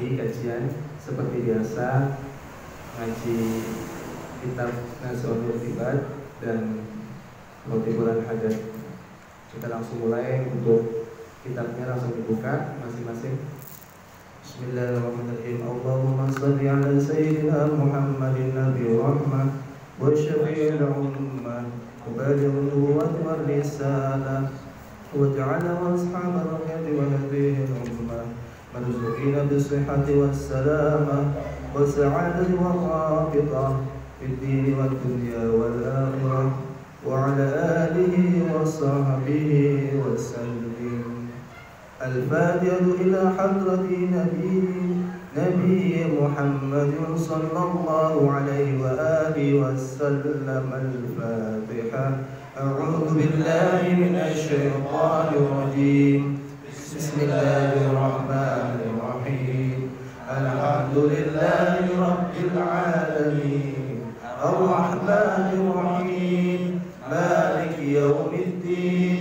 kembali kajian seperti biasa, ngaji kitab Nasional Ibad dan Khotibulan Hajat. Kita langsung mulai, untuk kitabnya langsung dibuka masing-masing. Bismillahirrahmanirrahim. Allahumma shalli ala sayyidina Muhammadin nabiyyi rahmah wa syafi'il ummah wa baligh nubuwwati war risalah wa ja'ala ashabal rahmati wa hadhihi al-ummah marzuqina bis-sihhati was-salamah wa sa'adati wa rafaqah fid din wad dunya wal akhirah wa ala alihi wa sahbihi wa sallim. Al-Fatihah ila hadrati Nabi Muhammad sallallahu alaihi wa alihi wa sallam. Al-Fatihah. A'udzu billahi minasy syaithanir rajim. Bismillahirrahmanirrahim. Alhamdulillahi rabbil alamin. Ar-Rahmanir Rahim. Maliki yaumiddin.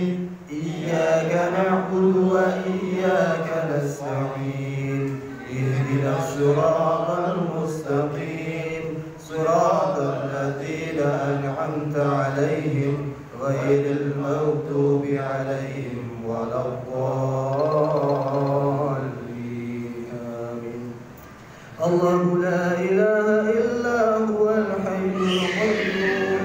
Iyyaka na'budu wa iyyaka nasta'in. Ihdinas siratal mustaqim. Siratal ladzina an'amta 'alaihim ghairil maghdubi 'alaihim waladdallin. Amin. Allahu la ilaha illa huwal hayyul qayyum.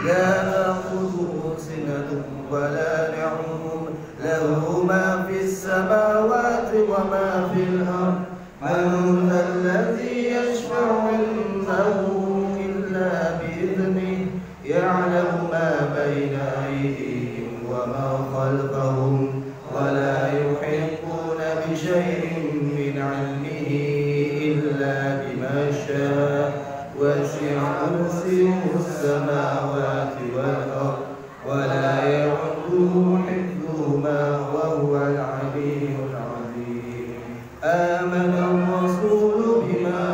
La ta'khudhuhu sinatun wa la nawm. Lahu ma fis samawati wa ma fil ardh. Man alladhi yashfa'u 'indahu illa bi'idhnihi. Ya'lamu ma bayna aydihim wa ma khalfahum wa la yuhittuna bi shay'in min 'ilmihi illa bima sha'a. Wasi'a kursiyuhu as-samawati wal ardh wa la ya'uduhu hifdhuhuma wa huwa al-'aliyyul 'azim. Amana ar-rasulu bima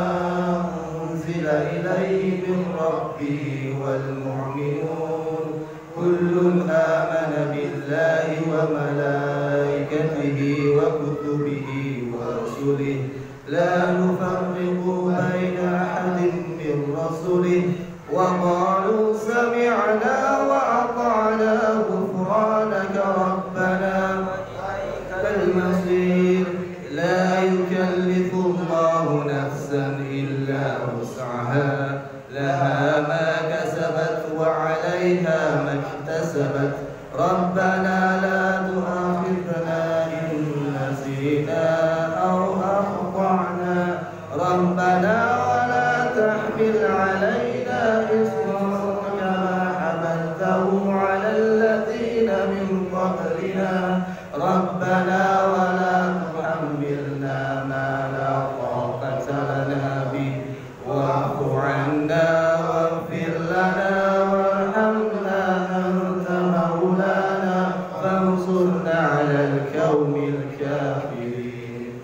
unzila ilayhi min rabbih wal mu'minun kullun amana billahi wa malaikatihi wa kutubihi wa rusulihi la nufarriqu baina ahadin min rasulihi wa qalu sami'na wa ata'na ghufranaka rabbana wa ilaikal masir. La yukallifu Allahu nafsan illa wus'aha. Laha ma kasabat wa 'alayha ma iktasabat. Rabbana la tu'akhidhna in nasina aw akhta'na. Rabbana wa la tahmil 'alayna isran kama hamaltahu 'ala alladhina min qablina. Rabbana wa la tuhammilna ma la taqata lana bih. Wa'fu 'anna waghfir lana warhamna anta maulana fansurna 'alal qaumil kafirin.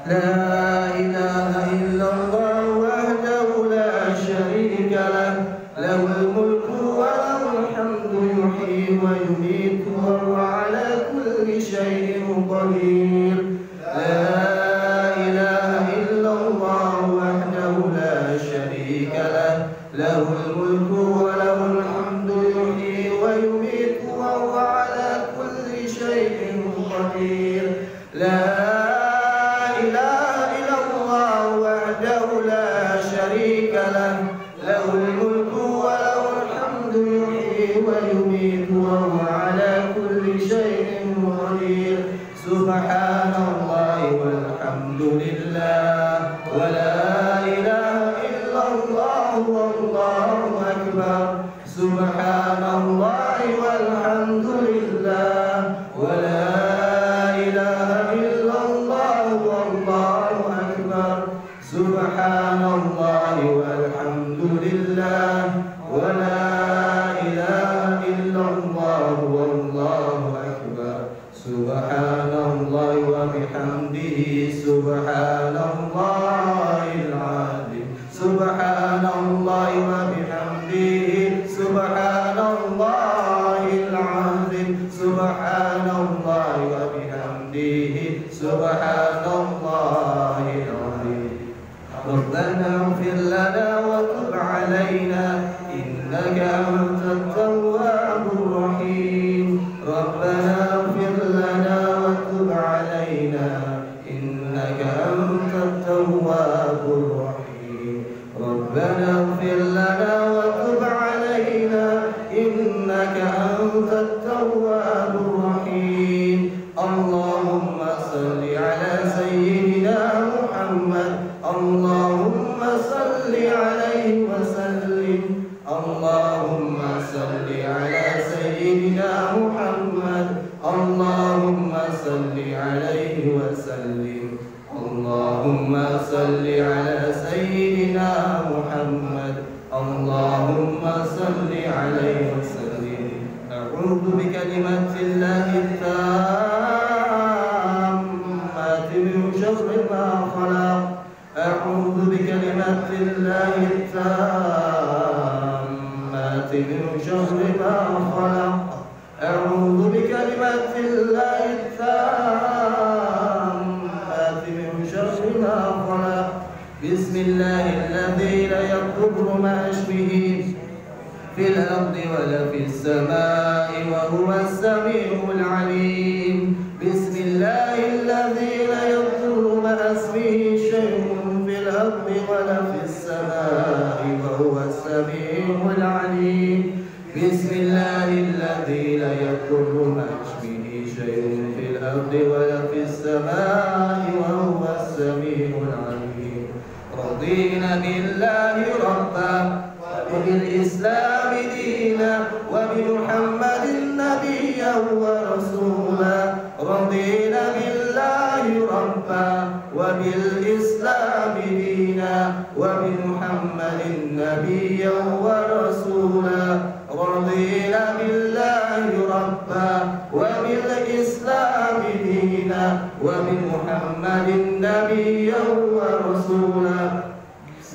La ilaha illallah wahdahu la syarika lah. Lahul mulku wa lahul hamdu yuhyi wa yumiitu wa huwa 'ala kulli syai'in qadir. La ilaha illallah wahdahu la syarika lah. Lahul mulku wa lahul hamdu yuhyi wa yumiitu wa huwa 'ala kulli syai'in qadir. La ilaha illallah wahdahu la syarika lah. Lahul mulku wa lahul hamdu yuhyi wa yumiitu wa huwa 'ala kulli syai'in qadir. Subhanallah walhamdulillah wa la ilaha illallah wallahu akbar. Subhanallah walhamdulillah wa la ilaha illallah wallahu akbar. Subhanallah walhamdulillah wa la ilaha illallah wallahu akbar. Subhanallah wa bihamdihi subhanallahil azim. Subhanallah wa bihamdihi subhanallahil azim. Subhanallah wa bihamdihi subhanallahil azim. ربنا اغفر لنا وتب علينا إنك أنت التواب الرحيم ربنا اغفر لنا وتب علينا إنك أنت التواب الرحيم ربنا اغفر لنا وتب علينا إنك أنت التواب الرحيم اللهم صل على سيدنا محمد اللهم صل عليه وسلم اللهم صل على سيدنا محمد اللهم صل عليه وسلم اللهم صل على سيدنا محمد اللهم صل عليه وسلم أعوذ بكلمات الله التامات من شر ما خلق أعوذ بكلمات الله التامات من شر ما خلق أعوذ بكلمات الله التامات من شر ما خلق بسم الله الذي لا يضر مع اسمه في الأرض ولا في السماء وهو السميع العليم بسم الله الذي لا يضر مع اسمه شيء في الأرض ولا في السماء وهو السميع العليم بسم الله الذي لا يضر مع اسمه شيء في الأرض ولا في السماء وهو السميع العليم رضينا بالله ربا وبالإسلام دينا وبمحمد نبيا ورسولا رضينا بالله ربا وبالإسلام دينا وبمحمد نبيا ورسولا رضينا بالله ربا وبالإسلام دينا وبمحمد نبيا ورسولا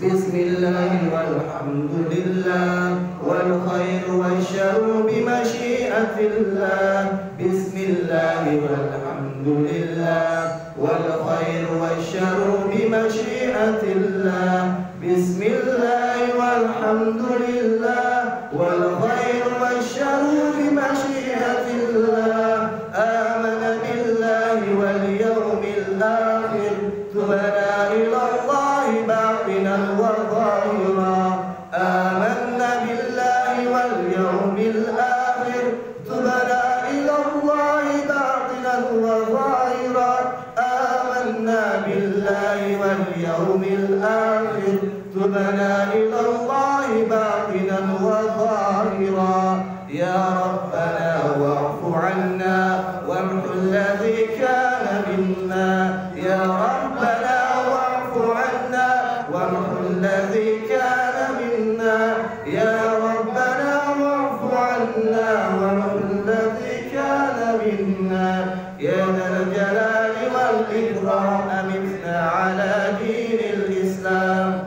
بسم الله والحمد لله والخير والشر بمشيئة الله بسم الله والحمد لله والخير والشر بمشيئة الله بسم الله والحمد لله والخير والشر بمشيئة الله آمن بالله واليوم الآخر تبنا إلى الله باطنا وظاهرا آمنا بالله واليوم الآخر تبنا إلى الله باطنا وظاهرا آمنا بالله واليوم الآخر تبنا إلى الله باطنا وظاهرا يا ربنا واعف عنا وامحو الذي كان منا يا ربنا واعف عنا وامحو الذي كان منا يا ربنا واعف عنا وامحو الذي كان منا يا ذا الجلال والإكرام أمتنا على دين الإسلام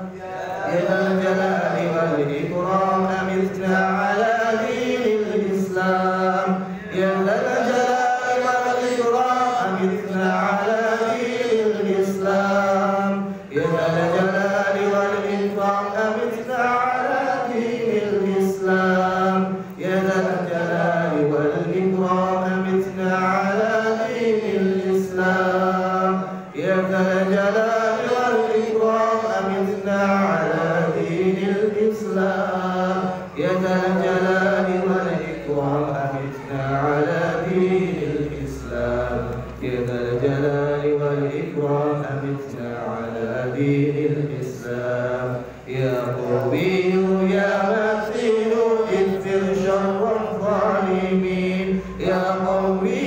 يا ذا الجلال والإكرام أمتنا على دين الإسلام يا ذا الجلال والإكرام أمتنا على دين الإسلام يا ذا الجلال والإكرام أمتنا على دين الإسلام يا ذا الجلال والإكرام أمتنا على دين الإسلام يا ذا الجلال والإكرام أمتنا على دين الإسلام يا ذا الجلال والإكرام أمتنا على دين الإسلام يا ذا الجلال والإكرام أمتنا على دين الإسلام يا قوي يا متين اغفر شر الظالمين يا قوي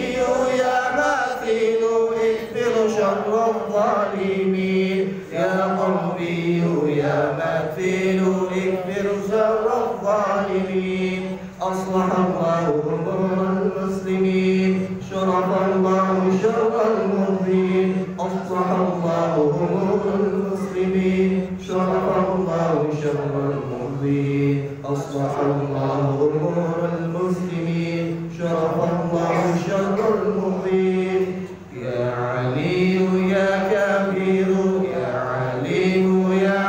يا متين اغفر شر الظالمين يا قوي يا متين اغفر شر الظالمين أصلح الله أمور المسلمين شرف الله شر المؤمنين أصلح الله أمور المسلمين شرف الله شر المؤمنين أصلح الله أمور المسلمين شرف الله شر المؤمنين يا علي يا كبير يا عليم يا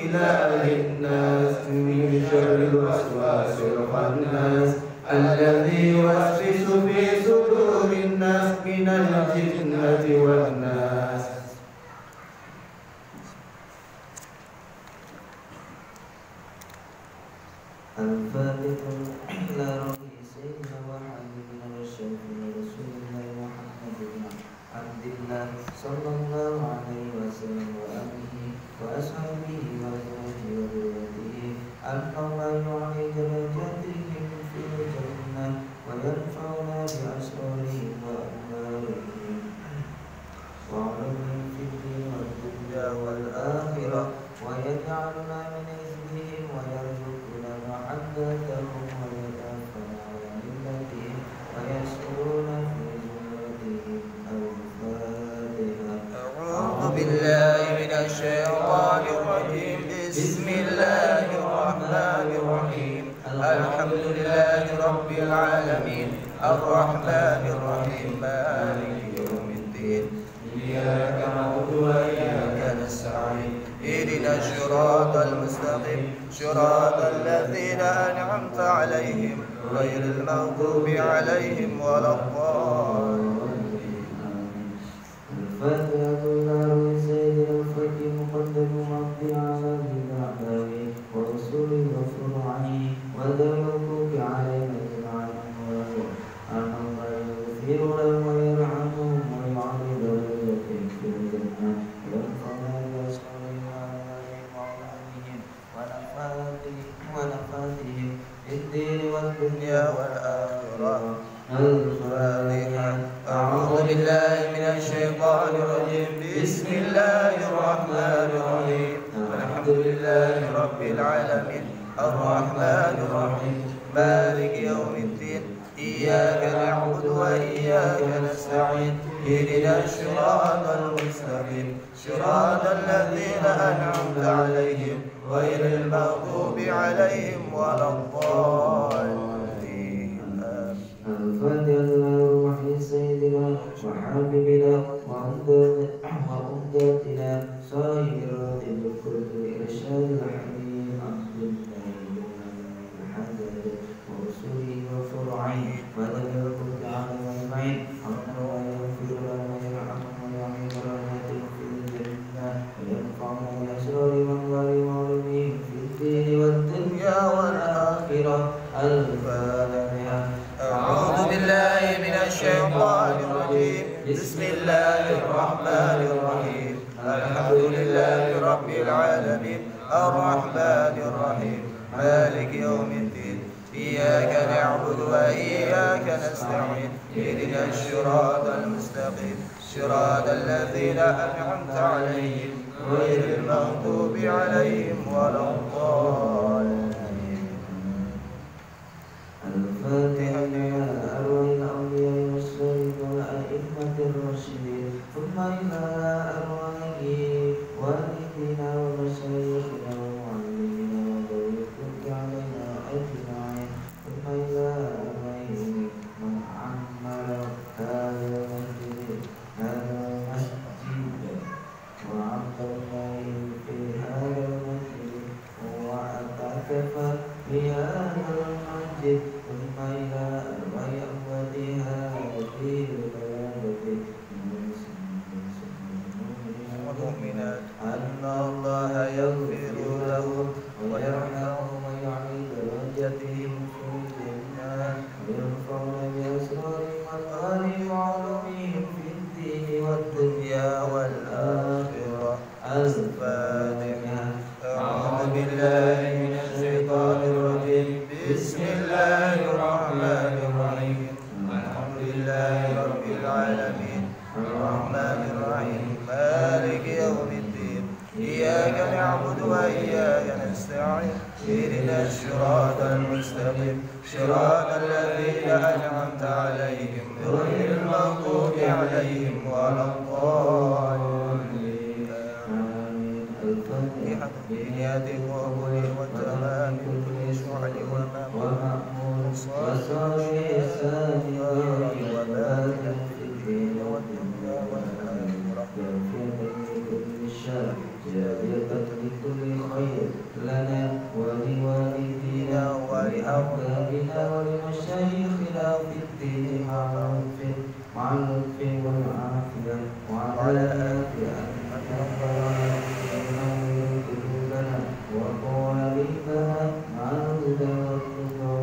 والناس الذي يوسوس في صدور الناس من الجنة والناس. الفاتحة إلى روح سيدنا وحبيبنا وشفيع رسول الله محمد بن عبد الله صلى الله عليه وسلم وآله وأصحابه وأزواجه وذريته أن الله يعلي درجاتهم في الجنة ويرفعنا بأسرارهم وأنوارهم وعلومهم في الدين والدنيا والآخرة ويجعلنا من حزبهم ويرزقنا محبتهم ويتوفنا على ملتهم ويسرون في زمرتهم. الفاتحة. أعوذ بالله من الشيطان الرجيم. بسم الله الرحمن الرحيم. الحمد لله رب العالمين الرحمن الرحيم مالك يوم الدين إياك نعبد وإياك نستعين اهدنا الصراط المستقيم صراط الذين أنعمت عليهم غير المغضوب عليهم ولا الضالين. الفاتحة إلى روح سيدنا الفقيه مقدم عبد على بدعته ورسوله وفرعه ودار الحقوق علينا جميعا أن الله يغفر لهم ويرحمهم ويعلي درجتهم في الجنة ويرفعنا بأسرارهم وأنوارهم ونفاتهم في الدين والدنيا والآخرة. الفاتحة. أعوذ بالله من الشيطان الرجيم. بسم الله الرحمن الرحيم. الحمد لله رب العالمين الرحمن الرحيم مالك يوم الدين إياك نعبد وإياك نستعين اهدنا الصراط المستقيم صراط الذين أنعمت عليهم غير المغضوب عليهم ولا الضالين. الفاتحة إلى روح سيدنا وحبيبنا وأمدتنا صاحب الراتب القدر إرشاد الحكيم عبد الله بن محمد ورسوله وفرعه ودم القدر على أجمعين أن الله يغفر لهم ويرحمهم ويعلي درجاتهم في الجنة ويرفعهم بأسرارهم وأنوارهم وعلومهم في الدين والدنيا والآخرة. الفاتحة. أعوذ بالله من الشيطان الرجيم. بسم الله الرحمن الرحيم. الحمد لله رب العالمين الرحمن الرحيم مالك يوم الدين إياك نعبد وإياك نستعين اهدنا الصراط المستقيم صراط الذين أنعمت عليهم غير المغضوب عليهم ولا الضالين. الفاتحة إلى أرواح الأولياء والصالحين والأئمة الراشدين ثم إلى أرواح والدينا ومشايخنا ومعلمينا وذوي الفضل علينا أجمعين ثم إلى أرواحهم من عمر هذا المسجد وعبد الله في هذا المسجد واعتكف في هذا المسجد ثم إلى أرواح أمواتها في البلاد والمؤمنات أن الله يغفر لهم ويرحمهم ويعلي درجتهم في الجنة ويرفعنا بأسرارهم وأنوارهم وعلومهم في الدين والدنيا والآخرة. الفاتحة. أعوذ بالله من الشيطان الرجيم. بسم الله الرحمن الرحيم. الحمد لله رب العالمين الرحمن الرحيم مالك يوم الدين إياك نعبد وإياك نستعين اهدنا الصراط المستقيم صراط الذين أنعمت عليهم غير المغضوب عليهم ولا الضالين. الفاتحة. بنيات القبول وتمام كل شعر ومأمور صالح السابق وباقي في الدين والدنيا والآخرة. كل شر جالية لكل خير لنا ولوالدينا ولأحبابنا ولمشايخنا في الدين مع اللطف والعافية وعلى آية أن ينور قلوبنا وقوالبنا مع الهدى والتقى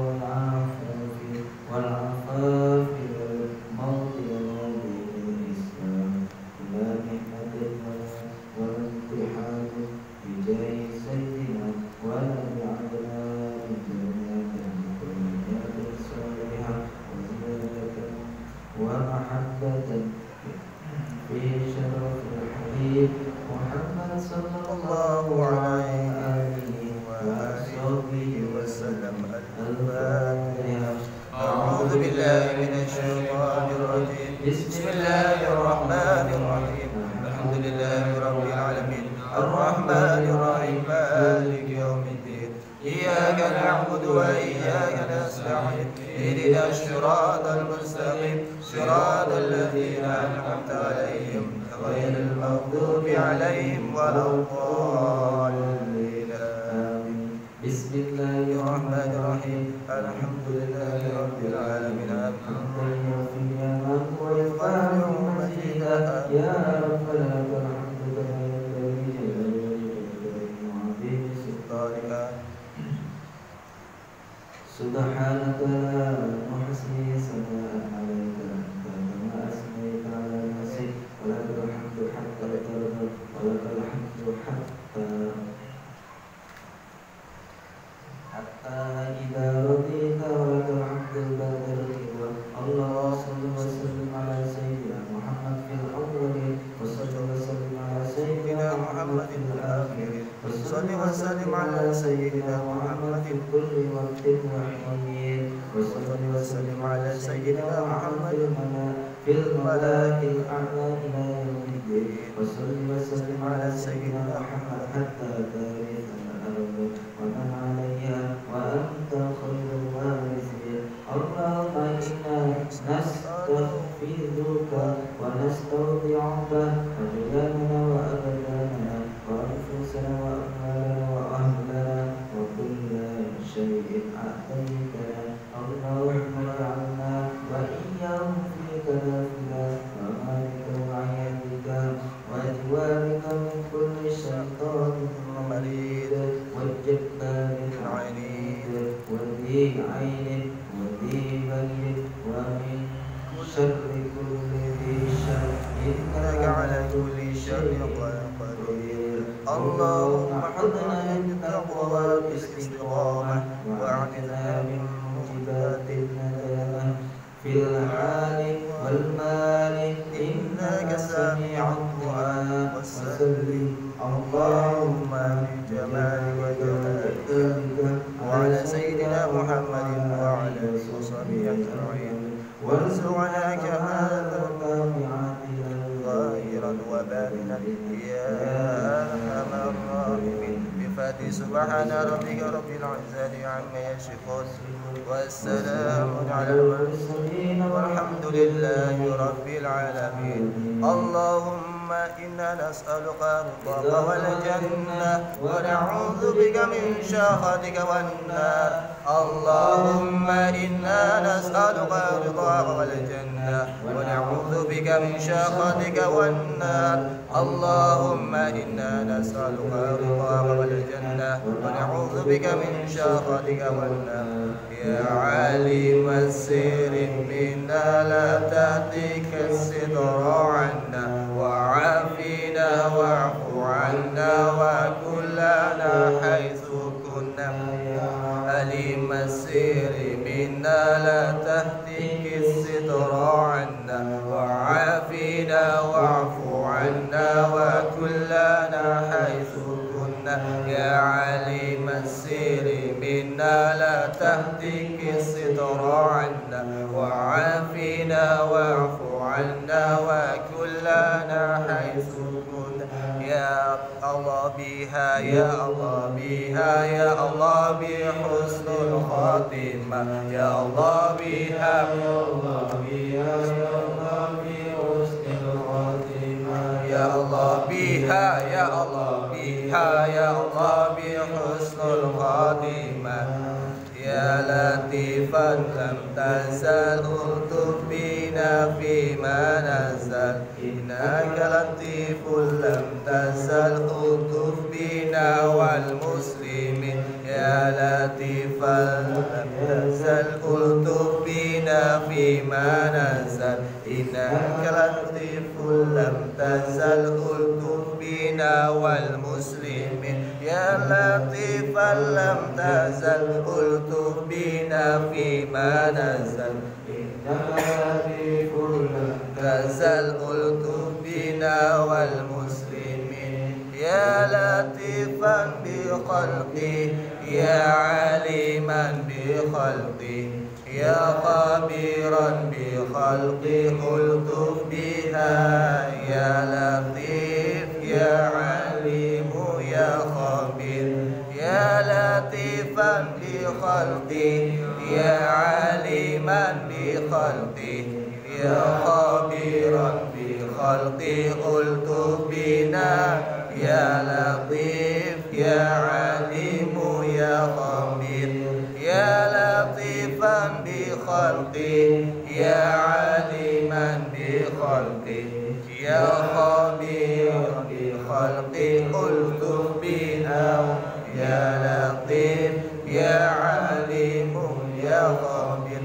والعفاف والموت ونبي الإسلام لا محنة ولا امتحان بجاه سيدنا ولا بعدنان جنات وجنات صالحة وزيادة ومحبة في شرف الحبيب محمد صلى الله عليه وآله وسلم. الفاتحة. أعوذ بالله من الشيطان الرجيم. بسم الله الرحمن الرحيم. الحمد لله رب العالمين الرحمن الرحيم مالك يوم الدين إياك نعبد وإياك نستعين اهدنا الصراط المستقيم صراط الذين أنعمت عليهم غير المغضوب عليهم ولا الضالين. بسم الله الرحمن الرحيم الحمد لله رب العالمين يا ربنا والحمد لله الذي جل سلطانك سبحانك لا نحصي ثناء عليك أنت كما أثنيت على نفسك ولك الحمد حتى ترضى ولك الحمد حتى إذا رضيت ولك الحمد بعد الرضا. اللهم صل وسلم على سيدنا محمد في الأولين وصل وسلم على سيدنا محمد في الآخرين وصل وسلم على سيدنا محمد في كل وقت وحين وصل وسلم على سيدنا محمد في الملائكة الأعلى إلى يوم الدين وصل وسلم على سيدنا محمد حتى تاريخ الأرض ومن عليها وأنت خير الوارثين. اللهم إنا نستغفرك ونستودعك أجلالنا وأبداننا وأنفسنا وأموالنا وأهلنا وكل شيء أعطيتنا. اللهم اجعلنا وإياهم في كنافنا وأمانك وعيادك وجوارك من كل شيطان مريد والجبار عنيد وذي عين وذي بين ومن شر كل ذي شر إنك على كل شيء قدير. اللهم احفظنا بالتقوى والاستقامة واعتنا من موجبات الندامة في الحال والمال إنك سميع الدعاء. وسلم اللهم بالجمال وجلالك وعلى سيدنا محمد وعلى آله وصحبه أجمعين وارزقنا كمال الطامعات ظاهرا وباطنا يا أرحم الراحمين. بفاتح سبحان ربك رب العزة عما يصفون والسلام على المرسلين والحمد لله رب العالمين. اللهم إنا نسألك رضاك والجنة ونعوذ بك من سخطك والنار. اللهم إنا نسألك رضاك والجنة ونعوذ بك من سخطك والنار. اللهم إنا نسألك رضاك والجنة ونعوذ بك من سخطك والنار. يا عالم السر منا لا تهتك الستر عنا وعافنا واعف عنا وكلنا حيث كنا. يا عليم السر منا لا تهتك الستر عنا وعافنا واعف عنا وكلنا حيث كنا. يا عليم السر منا لا تهتك الستر عنا وعافنا واعف عنا وكلنا حيث كنا. يا الله بها يا الله بها يا الله بحسن الخاتمة. يا الله بها يا الله بها يا الله بحسن الخاتمة. يا Ya Allah biha ya Allah biha ya Allah bi husnul khatimah Ya latifan lam tazal utuf bina fima nazal Innaka latifun lam tazal utuf bina wal muslimin Ya latifan lam tazal utuf bina fima nazal Innaka latifun lam tazal utuf bina wal muslimin Ya latifan lam tazal utuf bina fima nazal Innaka latifun lam tazal utuf bina wal muslimin Ya latifan bi khalqi Ya aliman bi khalqi Ya khabiran bi khalqi ultuf biha Ya latif Ya alimu Ya khabir Ya latifan bi khalqi Ya aliman bi khalqi Ya khabiran bi khalqi ultuf bina Ya latif Ya alimu Ya khabir Ya latifan bi khalqi Ya aliman bi khalqi Ya khabiran bi khalqi ultuf bina Ya latif Ya alimu Ya khabir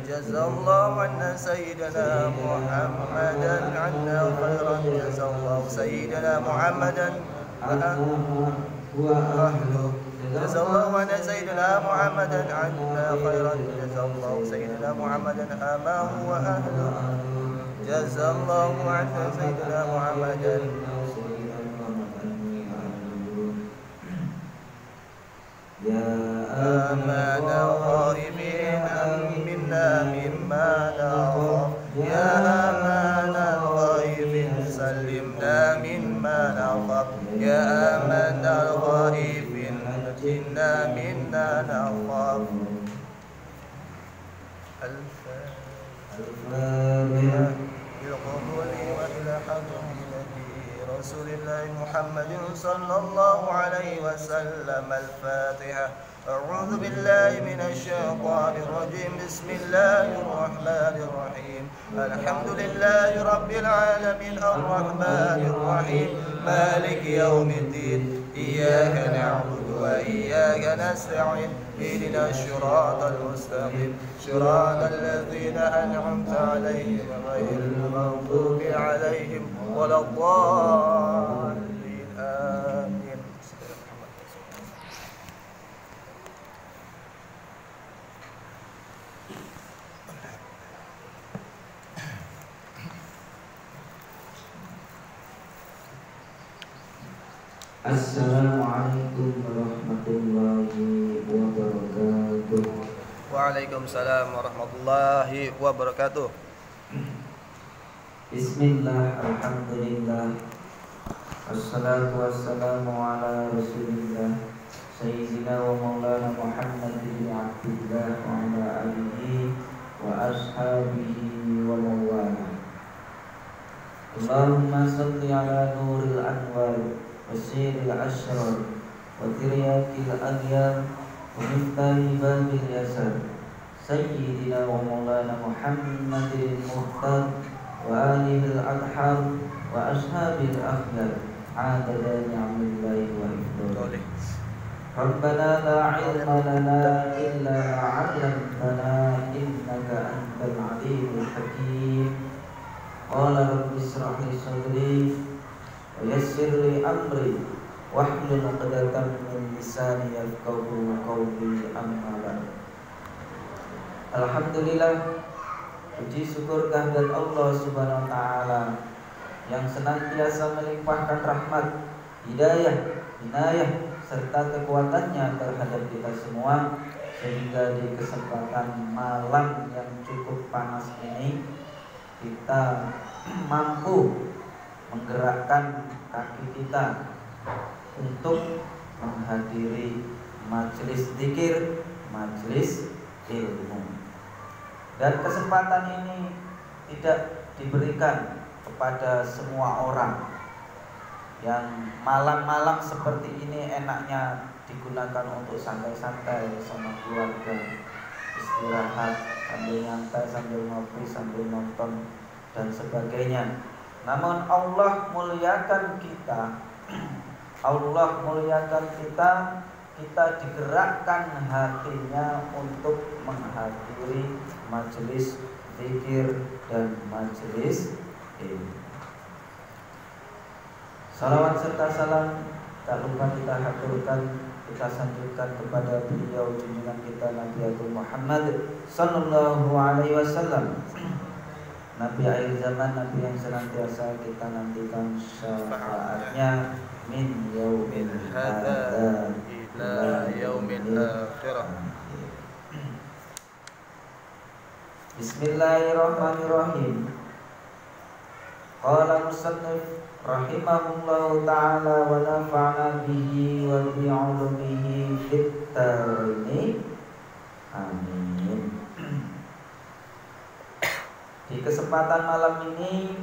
Jazallahu anna sayyidina Muhammadan anna khairan Jazallahu sayyidina Muhammadan wa ahluh Jazallahu anna sayyidina Muhammadan anna khairan Jazallahu sayyidina Muhammadan amahu wa ahluh Jazallahu anna sayyidina Muhammadan Ya amana ghaibin minna mimma nakhaf Ya amana ghaibin sallimna mimma nakhaf Ya amana ghaibin najinna minna nakhaf Al-Fatiha بالقبول وإلى حضرة رسول الله محمد صلى الله عليه وسلم الفاتحة أعوذ بالله من الشيطان الرجيم بسم الله الرحمن الرحيم الحمد لله رب العالمين الرحمن الرحيم مالك يوم الدين إياك نعبد وإياك نستعين اهدنا الصراط المستقيم صراط الذين أنعمت عليهم غير المغضوب عليهم ولا الضالين آمين Assalamualaikum warahmatullahi wabarakatuh. Waalaikumsalam warahmatullahi wabarakatuh. Bismillah, alhamdulillah, wassalatu wassalamu ala rasulillah Sayyidina wa maulana Muhammad bin Abdullah wa ala alihi wa ashabihi wa mawala Allahumma salli ala nuril anwar wasiril ashrar wa tiryakil aghyar wa miftahi babil yasar Sayyidina wa maulana Muhammadin muhtar wa alihil adhar wa ashabil akhyar adada ni'amillahi wa ifdolih Rabbana la ilma lana illa ma'allamtana innaka antal alimul hakim Qala rabbi israh li sadri wa yassir li amri wahlul 'uqdatam min lisani yafqahu qawli amma ba'd Alhamdulillah, puji syukur kehadirat Allah Subhanahu wa taala yang senantiasa melimpahkan rahmat, hidayah, inayah serta kekuatannya terhadap kita semua sehingga di kesempatan malam yang cukup panas ini kita mampu menggerakkan kaki kita untuk menghadiri majelis zikir, majelis ilmu. Dan kesempatan ini tidak diberikan kepada semua orang yang malam-malam seperti ini enaknya digunakan untuk santai-santai sama keluarga, istirahat, sambil nyantai, sambil ngopi, sambil nonton dan sebagainya. Namun Allah muliakan kita. Allah muliakan kita. Kita digerakkan hatinya untuk menghadiri majelis zikir dan majelis ilmu. Salawat serta salam tak lupa kita haturkan, kita sanjungkan kepada beliau junjungan kita Nabi Agung Muhammad sallallahu alaihi wasallam, Nabi akhir zaman, Nabi yang senantiasa kita nantikan syafaatnya min yaumil hadza ila yaumil akhirah. Bismillahirrahmanirrahim. Qala musannif rahimahullahu ta'ala wa nafa'ana bihi wa bi'ulumihi fit darain. Amin. Di kesempatan malam ini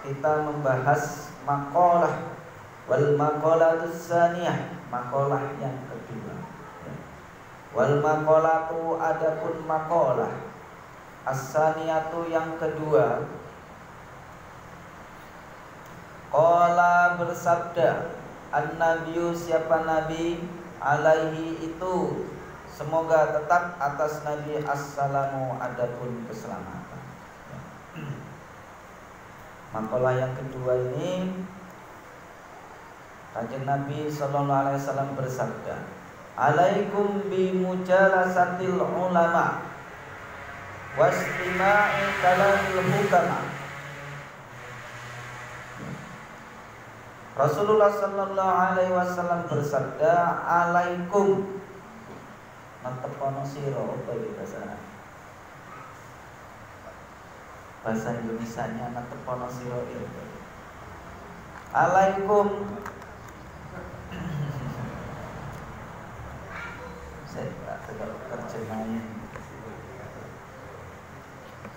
kita membahas maqalah wal maqalatus tsaniyah, maqalah yang kedua. Wal maqalatu, adapun maqalah as-tsaniyatu yang kedua. Qala bersabda an-nabiyyu, siapa nabi, alaihi itu semoga tetap atas nabi assalamu, adapun keselamatan. Makalah yang kedua ini Kanjeng Nabi sallallahu alaihi wasallam bersabda, alaikum bi mujalasatil ulama wastima'i kalamil hukama. Rasulullah sallallahu alaihi wasallam bersabda, alaikum, nantepono siro, apa itu bahasa Indonesianya, nantepono siro itu. Alaikum, saya tidak terjemahin.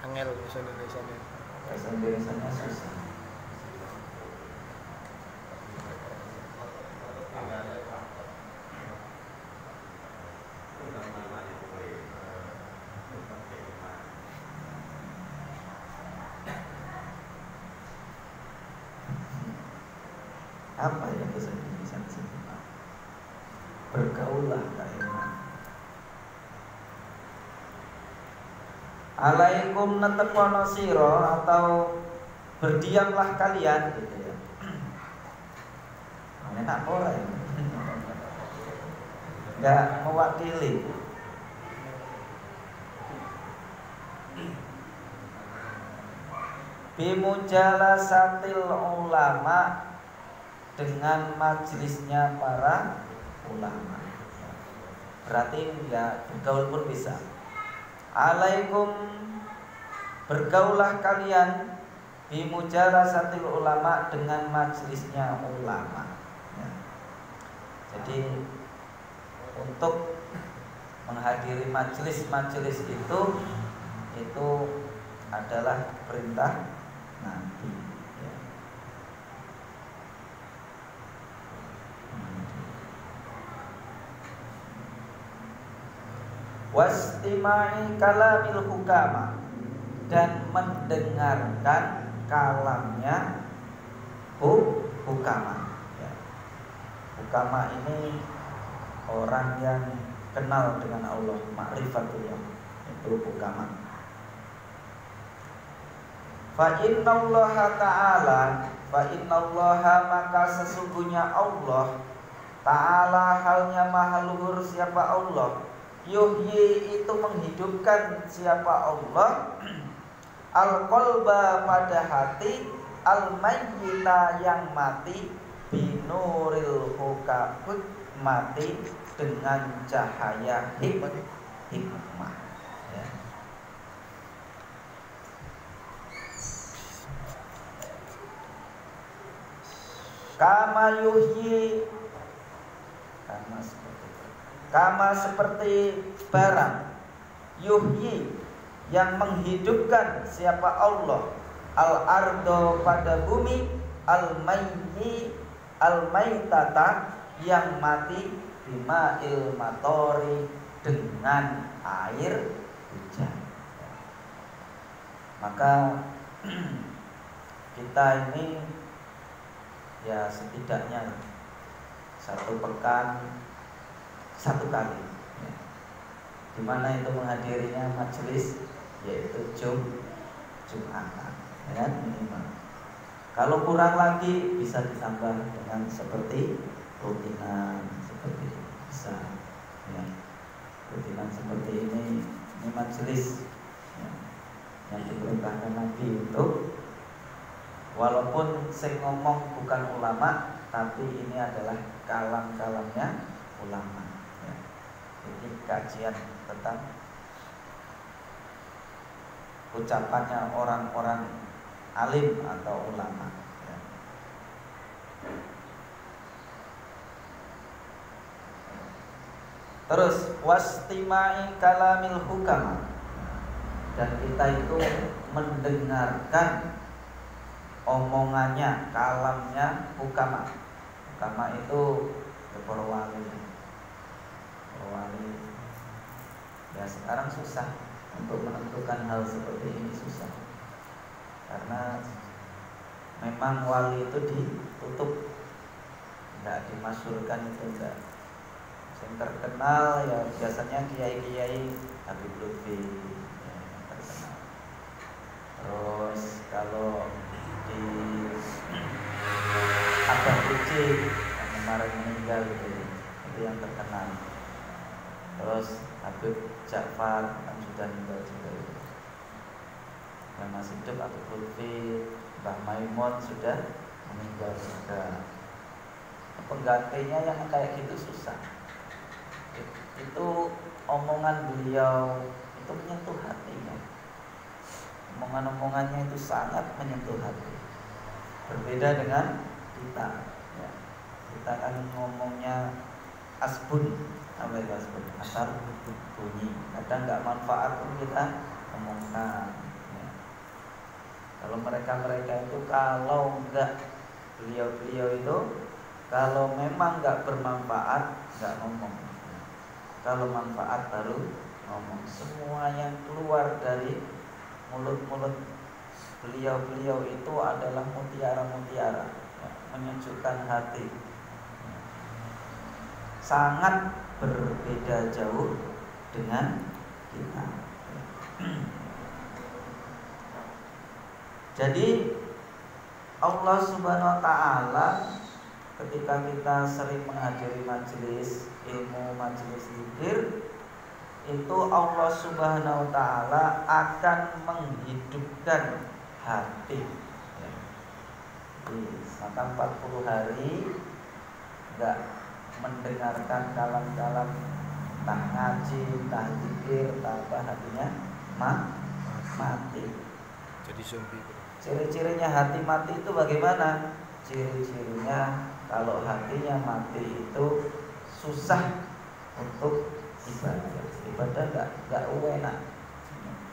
Angel bahasa Indonesianya. Bahasa Indonesianya susah. Apa ya bahasa Indonesia disebut? Bergaullah kalian. Alaikum natepono siro, atau berdiamlah kalian, gitu ya. Enak orang ya. Enggak mewakili. Bimujalasatil ulama, dengan majelisnya para ulama. Berarti ya bergaul pun bisa. Alaikum, bergaulah kalian bimujalasatil ulama, dengan majelisnya ulama ya. Jadi untuk menghadiri majelis itu adalah perintah Nabi ya. Wastima'i kalamil hukama, dan mendengarkan kalamnya hukama ya. Hukama ini orang yang kenal dengan Allah, ma'rifatullah, itu hukama. Fa innallaha ta'ala, fa innallaha, maka sesungguhnya Allah ta'ala, halnya maha luhur siapa Allah, yuhyi, itu menghidupkan siapa Allah, al-qalba, pada hati, al-mayyita, yang mati, binuril hukam, mati dengan cahaya hikmah ya. Kama yuhyi, kama seperti barang, yuhyi, yang menghidupkan siapa Allah, al-ardo pada bumi, al-maitata yang mati, bima'il matori dengan air hujan. Maka kita ini ya setidaknya 1 pekan 1 kali ya. Dimana itu menghadirinya majelis yaitu Jumatan ya, minimal. Kalau kurang lagi bisa ditambah dengan seperti rutinan seperti itu bisa ya. Rutinan seperti ini majelis ya, yang diperintahkan Nabi untuk, walaupun saya ngomong bukan ulama, tapi ini adalah kalam-kalamnya ulama ya. Jadi kajian tentang ucapannya orang-orang alim atau ulama ya. Terus wastimai kalamil hukama, dan kita itu mendengarkan omongannya, kalamnya hukama. Hukama itu para wali. Ya sekarang susah untuk menentukan hal seperti ini, susah. Karena memang wali itu ditutup, enggak dimasyhurkan, itu enggak. Yang terkenal ya biasanya kiai-kiai Habib Lutfi ya, terkenal. Terus kalau di Abah Uci yang kemarin meninggal itu yang terkenal. Terus Habib Ja'far kan sudah meninggal juga itu. Yang masih hidup Habib Lutfi, Mbah Maimun sudah meninggal juga. Penggantinya yang kayak gitu susah. Itu omongan beliau itu menyentuh hatinya. Omongan-omongannya itu sangat menyentuh hati. Berbeda dengan kita ya. Kita kan ngomongnya asbun, apa itu asbun? Asal bunyi. Kadang nggak manfaat pun kita ngomongkan ya. Kalau mereka itu kalau nggak, beliau itu kalau memang nggak bermanfaat nggak ngomong. Kalau manfaat baru ngomong. Semua yang keluar dari mulut-mulut beliau itu adalah mutiara-mutiara ya, menyejukkan hati. Sangat berbeda jauh dengan kita. Jadi Allah Subhanahu wa taala ketika kita sering menghadiri majelis ilmu, majelis zikir, itu Allah Subhanahu wa taala akan menghidupkan hati ya. Maka 40 hari enggak mendengarkan kalam-kalam, tak ngaji, tak zikir, tambah hatinya mati. Jadi zombie. Ciri-cirinya hati mati itu bagaimana? Ciri-cirinya kalau hatinya mati itu susah untuk ibadah enggak enak,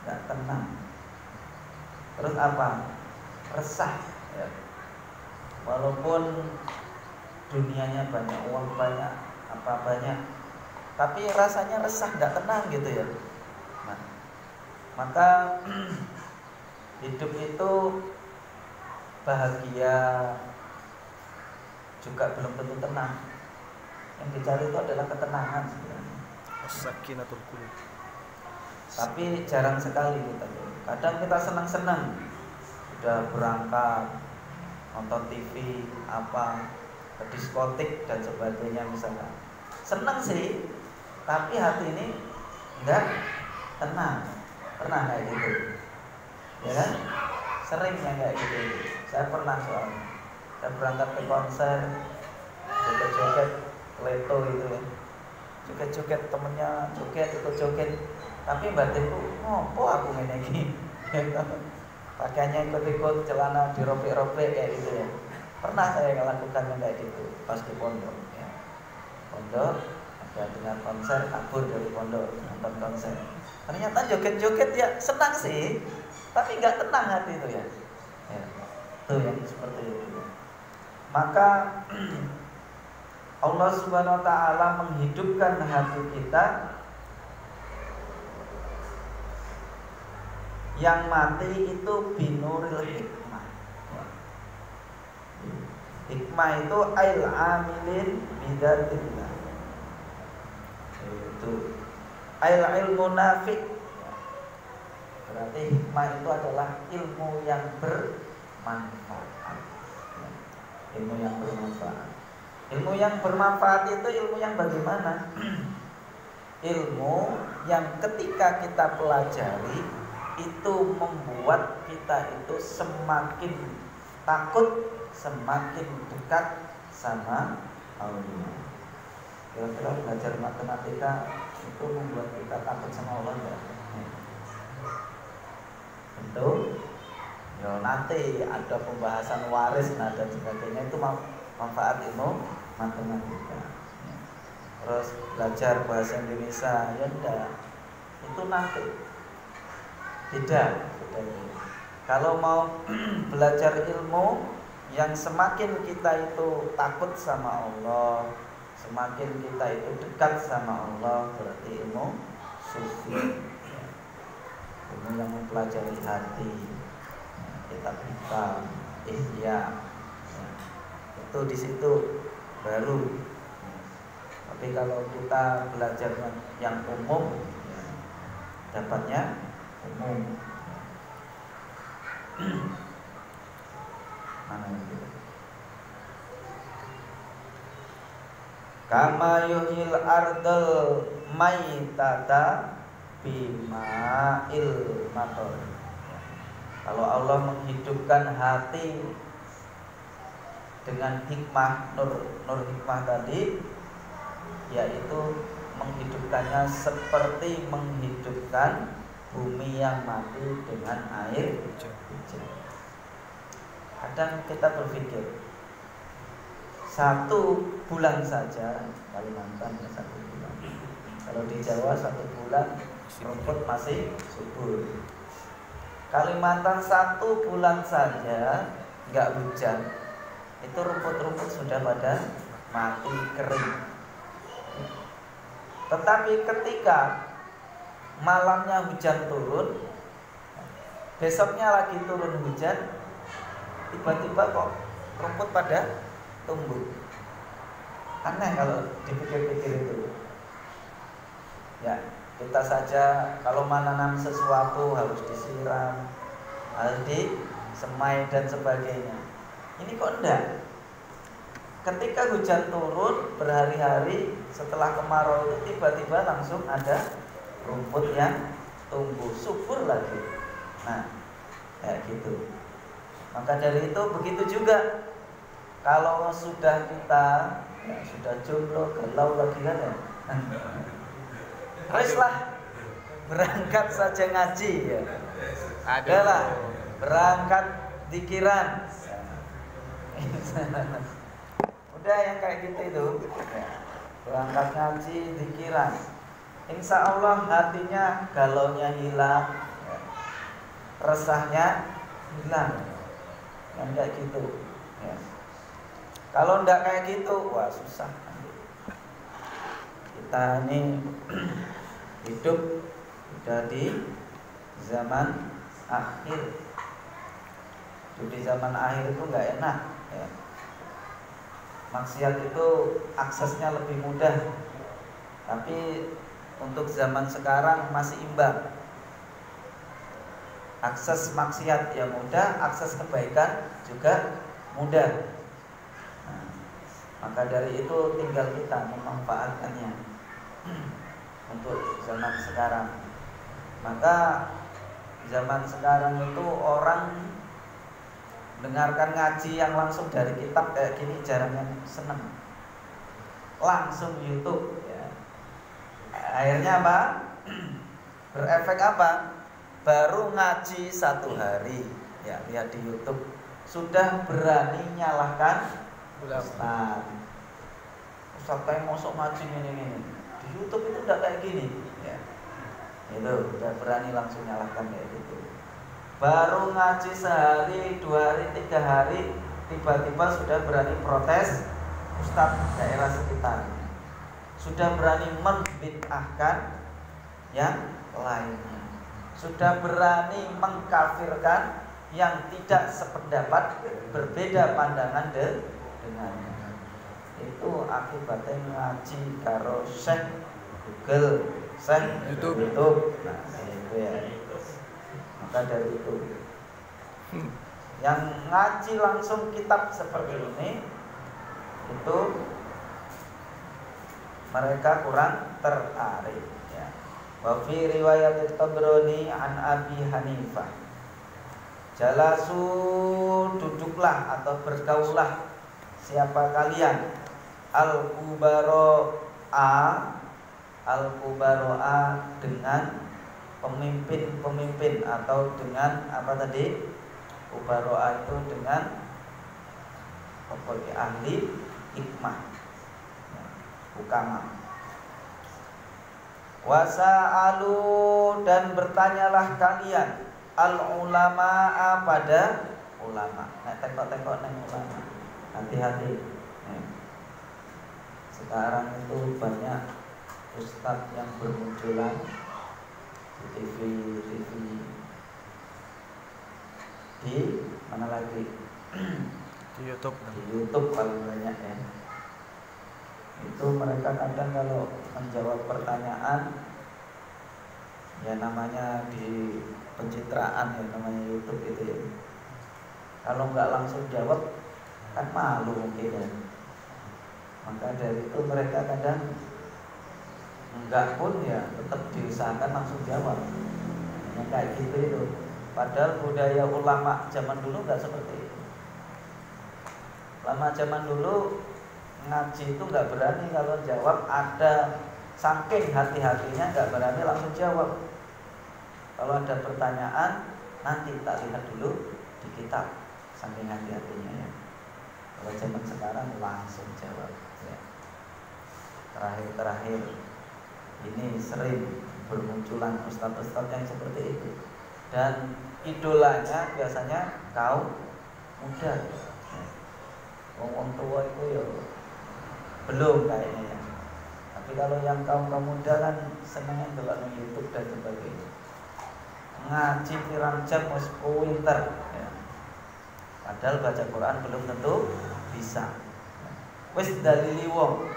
enggak tenang. Terus apa? Resah ya. Walaupun dunianya banyak, uang banyak, apa banyak, tapi rasanya resah, enggak tenang gitu ya. Nah, maka hidup itu bahagia juga belum tentu tenang. Yang dicari itu adalah ketenangan sebenarnya. As-sakinatul qulub. Tapi jarang sekali kita. Kadang kita senang-senang, udah berangkat nonton TV, apa, ke diskotik dan sebagainya misalnya. Senang sih, tapi hati ini enggak tenang. Pernah kayak gitu? Ya kan? Seringnya kayak gitu. Saya pernah soalnya. Saya berangkat ke konser, joget-joget Leto itu ya, joget-joget temennya, ikut joget, tapi batinku ngopo aku ngene iki. Pakaiannya ikut-ikut, celana dirobek-robek kayak gitu ya. Pernah saya melakukan yang kayak gitu pas di pondok ya. Pondok ada dengar konser, kabur dari pondok nonton konser. Ternyata joget-joget ya senang sih, tapi nggak tenang hati itu ya. Ya, itu yang seperti itu. Maka Allah Subhanahu wa taala menghidupkan hati kita yang mati itu binuril hikmah. Hikmah itu ail amilin bidatillah. Itu ail ilmu nafi'. Berarti hikmah itu adalah ilmu yang bermanfaat. Ilmu yang bermanfaat. Ilmu yang bermanfaat itu ilmu yang bagaimana? Ilmu yang ketika kita pelajari itu membuat kita itu semakin takut, semakin dekat sama Allah. Kira-kira belajar matematika itu membuat kita takut sama Allah enggak? Tentu. Ya nanti ada pembahasan waris dan sebagainya, itu manfaat ilmu matematika. Terus belajar bahasa Indonesia ya enggak, itu nanti. Tidak. Kalau mau belajar ilmu yang semakin kita itu takut sama Allah, semakin kita itu dekat sama Allah, berarti ilmu sufi. Ilmu yang mempelajari hati, kitab hitam, ihya, itu di situ baru. Tapi kalau kita belajar yang umum, dapatnya umum. Mana itu? Kama yuhil ardal maitata bima'il mator. Kalau Allah menghidupkan hati dengan hikmah, nur hikmah tadi, yaitu menghidupkannya seperti menghidupkan bumi yang mati dengan air hujan. Kadang kita berpikir 1 bulan saja, Kalimantan ya 1 bulan. Kalau di Jawa 1 bulan rumput masih subur. Kalimantan 1 bulan saja nggak hujan, itu rumput-rumput sudah pada mati kering. Tetapi ketika malamnya hujan turun, besoknya lagi turun hujan, tiba-tiba kok rumput pada tumbuh. Aneh kalau dipikir-pikir itu. Ya, kita saja kalau menanam sesuatu harus disiram, harus disemai dan sebagainya. Ini kok enggak? Ketika hujan turun berhari-hari setelah kemarau itu tiba-tiba langsung ada rumput yang tumbuh subur lagi. Nah, kayak gitu. Maka dari itu begitu juga kalau sudah kita sudah jomblo, galau lagi kan ya. Teruslah berangkat saja ngaji ya. Adalah berangkat zikiran. Udah yang kayak gitu itu. Berangkat ngaji zikiran. Insya Allah hatinya galaunya hilang, resahnya hilang. Yang kayak gitu ya. Kalau enggak kayak gitu, wah susah. Kita ini hidup sudah di zaman akhir. Hidup di zaman akhir itu enggak enak ya. Maksiat itu aksesnya lebih mudah. Tapi untuk zaman sekarang masih imbang. Akses maksiat ya mudah, akses kebaikan juga mudah. Nah, maka dari itu tinggal kita memanfaatkannya untuk zaman sekarang. Maka zaman sekarang itu orang dengarkan ngaji yang langsung dari kitab kayak gini jarang yang seneng. Langsung YouTube ya. Akhirnya apa? Berefek apa? Baru ngaji 1 hari ya, lihat di YouTube sudah berani nyalahkan Ustaz. Ustaz kayak mosok ngaji ini. Di YouTube itu udah kayak gini ya. Itu udah berani langsung nyalahkan kayak gitu. baru ngaji sehari, 2 hari, 3 hari, tiba-tiba sudah berani protes ustadz daerah sekitar, sudah berani membid'ahkan yang lainnya, sudah berani mengkafirkan yang tidak sependapat, berbeda pandangan dengannya. Itu akibatnya ngaji karo Syekh Google, Syekh YouTube. Nah, itu ya. Maka dari itu yang ngaji langsung kitab seperti ini itu mereka kurang tertarik ya. Wa fi riwayat Tabrani an Abi Hanifah, jalasu duduklah atau bergaullah siapa kalian al-kubaro'a dengan pemimpin-pemimpin atau dengan apa tadi? Kubaro'a itu dengan ahli hikmah, hukama. Wasa'alu dan bertanyalah kalian al-ulama'a pada ulama. Nah, tengok-tengok nang ulama. Hati-hati. Sekarang itu banyak ustadz yang bermunculan di TV, di mana lagi? Di YouTube. Di YouTube paling banyak ya. Itu mereka kadang kalau menjawab pertanyaan, ya namanya di pencitraan ya, namanya YouTube itu ya. Kalau nggak langsung jawab kan malu mungkin ya. Maka dari itu mereka kadang enggak pun ya tetap diusahakan langsung jawab. Yang kayak gitu itu. Padahal budaya ulama zaman dulu enggak seperti itu. Ulama zaman dulu ngaji itu enggak berani kalau jawab, ada saking hati-hatinya enggak berani langsung jawab. Kalau ada pertanyaan nanti tak lihat dulu di kitab, saking hati-hatinya ya. Kalau zaman sekarang langsung jawab ya. Terakhir ini sering bermunculan ustadz-ustadz yang seperti itu, dan idolanya biasanya kaum muda. Wong tua itu ya belum kayaknya ya. Tapi kalau yang kaum muda kan senengnya delok di YouTube dan sebagainya. Ngaji pirang jam wis pinter ya. Padahal baca Quran belum tentu bisa. Wis dalili wong,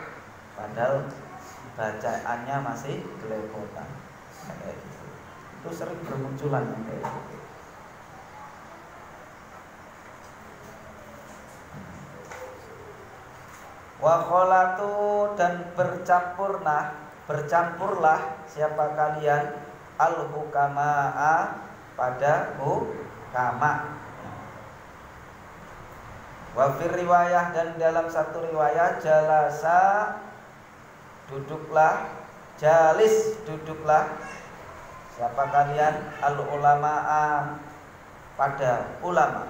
padahal bacaannya masih gelepotan. Kayak gitu. Itu sering bermunculan yang kayak gitu. Wa kholatu dan bercampurlah siapa kalian al-hukama'a pada hukama. Wa fir riwayah dan dalam satu riwayat jalasa duduklah, jalis duduklah siapa kalian al-ulama'a pada ulama.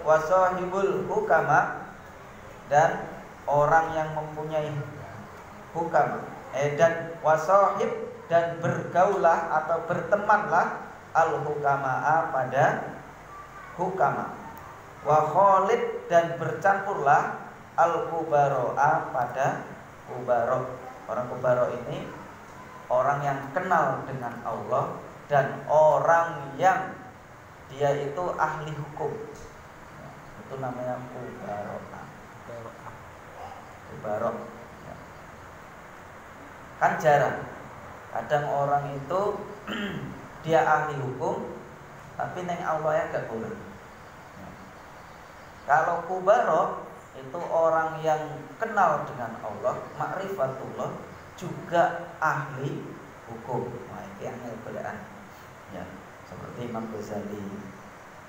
Wasahibul hukama dan orang yang mempunyai hukama. Dan wasahib dan bergaulah atau bertemanlah al-hukama'a pada hukama. Wa khalid dan bercampurlah al-kubaro'a pada kubaro. Orang kubaro ini orang yang kenal dengan Allah dan orang yang dia itu ahli hukum. Itu namanya kubaro'a. Kubaro. Kan jarang. Kadang orang itu dia ahli hukum tapi neng Allah ya gak boleh. Kalau kubaro itu orang yang kenal dengan Allah, ma'rifatullah, juga ahli hukum. Nah, itu yang berbedaan. Ya, seperti Imam Ghazali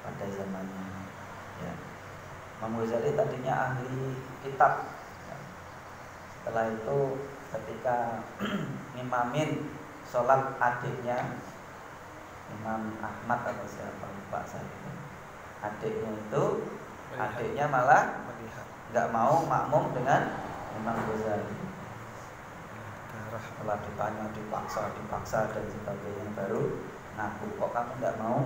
pada zamannya. Ya. Imam Ghazali tadinya ahli kitab. Ya. Setelah itu ketika ngimamin sholat adiknya Imam Ahmad atau siapa lupa saya, adiknya itu adiknya malah nggak mau makmum dengan Imam Ghazali. Setelah ditanya dipaksa dan sebagainya baru ngaku, kok kamu tidak mau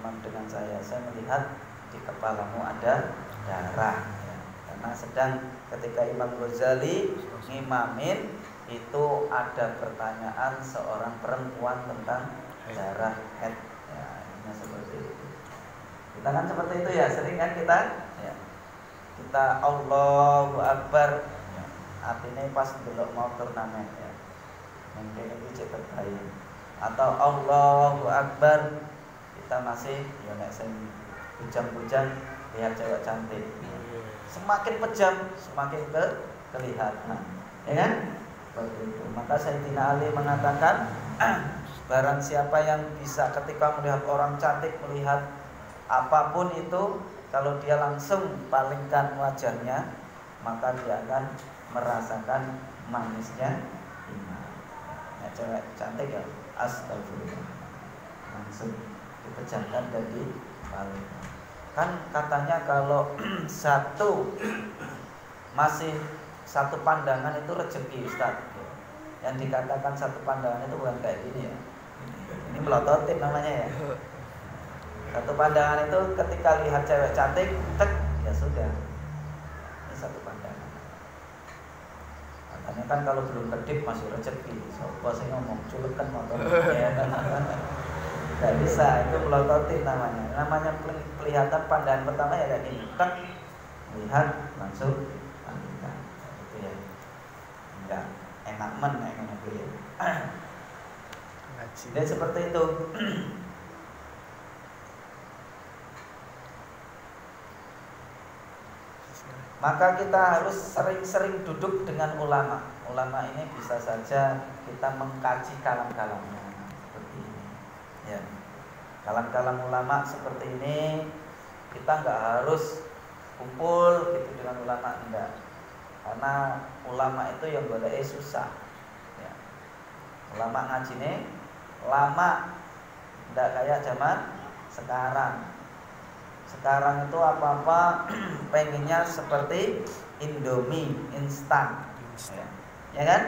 imam dengan saya melihat di kepalamu ada darah ya. Karena sedang ketika Imam Ghazali ngimamin itu ada pertanyaan seorang perempuan tentang darah haid ya, ini seperti itu. Kita kan seperti itu ya, sering kan kita ya. Kita Allahu Akbar ya. Artinya pas belum mau turnamen ya, mungkin itu cepat terbayang. Atau Allahu Akbar kita masih ya nek sing bujang-bujang lihat cewek cantik, semakin pejam semakin kelihatan ya kan. Begitu. Maka Sayyidina Ali mengatakan barang siapa yang bisa ketika melihat orang cantik, melihat apapun itu, kalau dia langsung palingkan wajahnya, maka dia akan merasakan manisnya iman. Ya, cewek cantik ya, astagfirullah, langsung dipejamkan dan dipalingkan. Kan katanya kalau masih satu pandangan itu rezeki, Ustaz. Yang dikatakan satu pandangan itu bukan kayak gini ya. Ini melototin namanya ya. Satu pandangan itu ketika lihat cewek cantik, tek, ya sudah. Ini satu pandangan. Katanya kan kalau belum kedip masih rezeki. Sopo sing ngomong culukan motor ya kan. Gak bisa, itu melototin namanya. Namanya kelihatan pandangan pertama ya kayak gini, tek, lihat langsung palingkan. Itu ya. Enggak enak men nek ngono kuwi. Dan seperti itu. Maka kita harus sering-sering duduk dengan ulama. Ulama ini bisa saja kita mengkaji kalam-kalamnya seperti ini. Ya. Kalam-kalam ulama seperti ini kita nggak harus kumpul gitu dengan ulama, enggak. Karena ulama itu yang boleh susah ya. Ulama ngaji ini lama, tidak kayak zaman sekarang. Sekarang itu apa-apa pengennya seperti Indomie instan ya kan,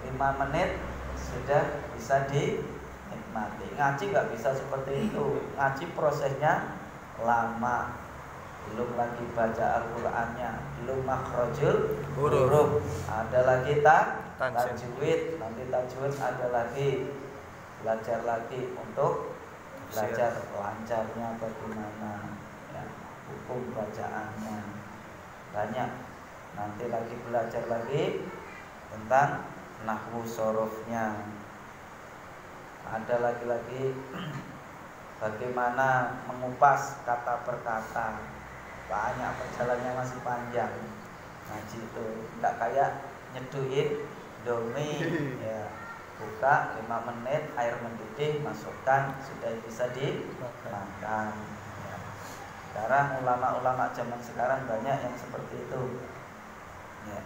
5 menit sudah bisa dinikmati. Ngaji nggak bisa seperti itu. Ngaji prosesnya lama, belum lagi baca Al-Qur'annya, belum makhrajul huruf, ada lagi tajwid, nanti tajwid ada lagi, belajar lagi untuk belajar lancarnya bagaimana ya, hukum bacaannya banyak, nanti lagi belajar lagi tentang nahwu sorofnya, ada lagi bagaimana mengupas kata per kata. Banyak, perjalanannya masih panjang. Ngaji itu enggak kayak nyeduhin Indomie ya. Buka 5 menit, air mendidih, masukkan, sudah bisa dimakan ya. Sekarang ulama-ulama zaman sekarang banyak yang seperti itu ya.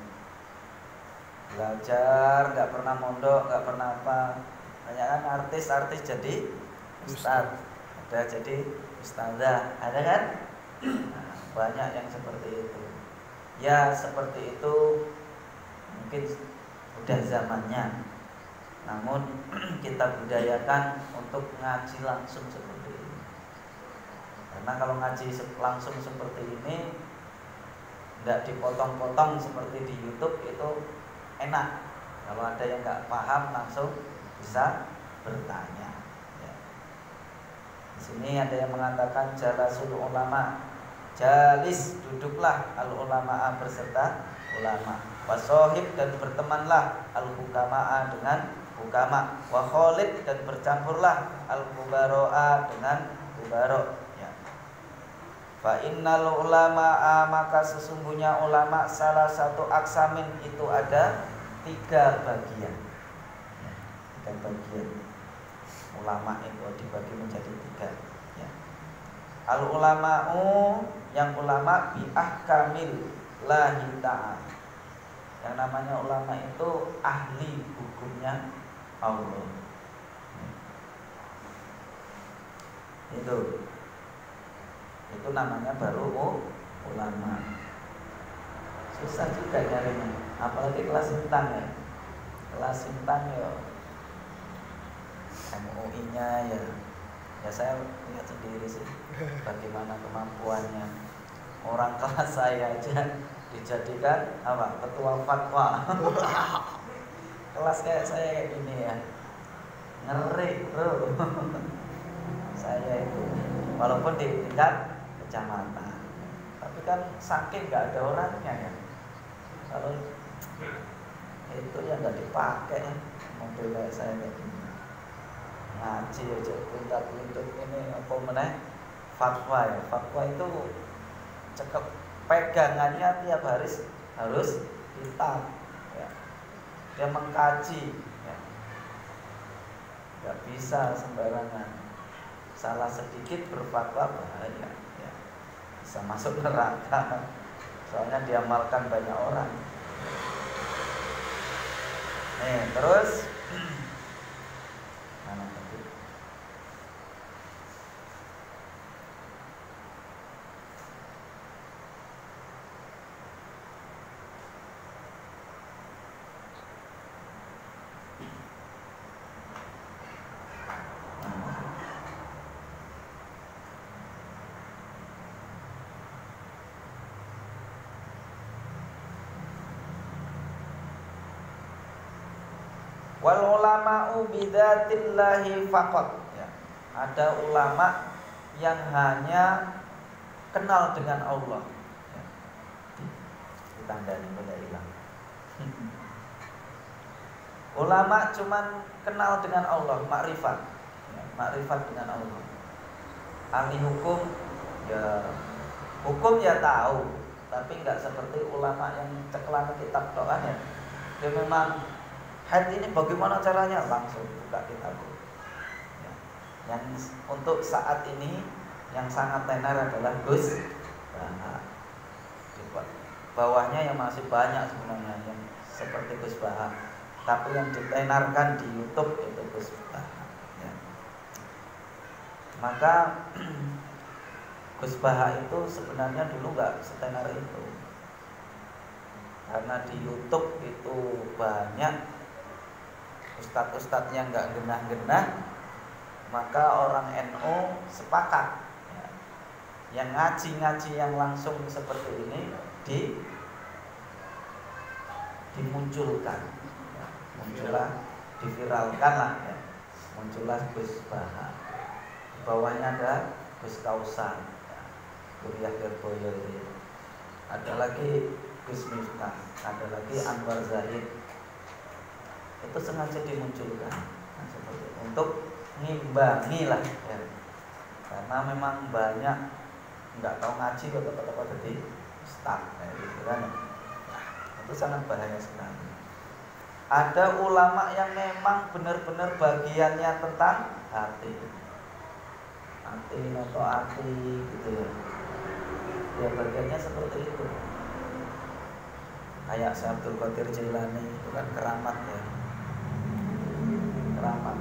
Belajar, gak pernah mondok, gak pernah apa. Banyak kan artis-artis jadi ustaz, ada jadi ustazah, ada kan? Nah, banyak yang seperti itu. Ya seperti itu mungkin udah zamannya. Namun kita budayakan untuk ngaji langsung seperti ini. Karena kalau ngaji langsung seperti ini, tidak dipotong-potong seperti di YouTube, itu enak. Kalau ada yang nggak paham langsung bisa bertanya ya. Di sini ada yang mengatakan jalasul ulama, jalis, duduklah al ulama berserta ulama, wasohib, dan bertemanlah al hukama'a dengan hukama, wa khalid, dan bercampurlah al kubaro'a dengan kubaro ya. Fa innal ulama'a, maka sesungguhnya ulama salah satu aksamin, itu ada 3 bagian ya. 3 bagian ulama itu dibagi menjadi 3 ya. Al ulama'u, yang ulama bi ahkamil lahi ta'ala. Yang namanya ulama itu ahli hukumnya Allah. Itu namanya baru ulama. Susah juga nyarinya, apalagi kelas bintang ya. Kelas bintang ya MUI-nya ya saya lihat sendiri sih bagaimana kemampuannya. Orang kelas saya aja dijadikan ketua fatwa. Kelas kayak saya kayak gini ya, ngeri bro. Saya itu walaupun di tingkat kecamatan, tapi kan saking nggak ada orangnya ya. Kalau itu ya nggak dipakai mobil kayak saya kayak gini. Ngaji aja pintar-pintar ini apa meneh fatwa ya. Fatwa itu cekep pegangannya tiap hari harus kitab ya. Dia mengkaji ya. Nggak bisa sembarangan. Salah sedikit berfatwa bahaya ya. Bisa masuk neraka. Soalnya diamalkan banyak orang. Nih, terus mana tadi? Wal ulama'u bidzatillahi faqat ya. Ada ulama yang hanya kenal dengan Allah ya. Ditandani boleh hilang. Ulama cuman kenal dengan Allah, makrifat ya, makrifat dengan Allah. Ahli hukum ya tahu, tapi enggak seperti ulama yang ceklan kitab doa ya. Dia memang haid ini bagaimana caranya, langsung buka kitab ya. Yang untuk saat ini yang sangat tenar adalah Gus Baha. Bawahnya yang masih banyak sebenarnya yang seperti Gus Baha, tapi yang ditenarkan di YouTube itu Gus Baha ya. Maka Gus Baha itu sebenarnya dulu nggak setenar itu, karena di YouTube itu banyak ustadz-ustadz yang nggak genah-genah, maka orang NU sepakat ya, yang ngaji-ngaji yang langsung seperti ini dimunculkan ya, muncullah, diviralkan lah ya, muncullah Gus Baha. Di bawahnya ada Gus Kausan ya, Kuliah Gerboyo itu. Ada lagi Gus Miftah, ada lagi Anwar Zahid. Itu sengaja dimunculkan seperti untuk ngimbangi lah ya. Karena memang banyak nggak tahu ngaji kata-kata jadi ustaz gitu kan. Nah, itu sangat bahaya sekali. Ada ulama yang memang benar-benar bagiannya tentang hati atau hati gitu ya. Ya bagiannya seperti itu. Kayak Syekh Abdul Qadir Jailani itu kan keramat ya. Keramat.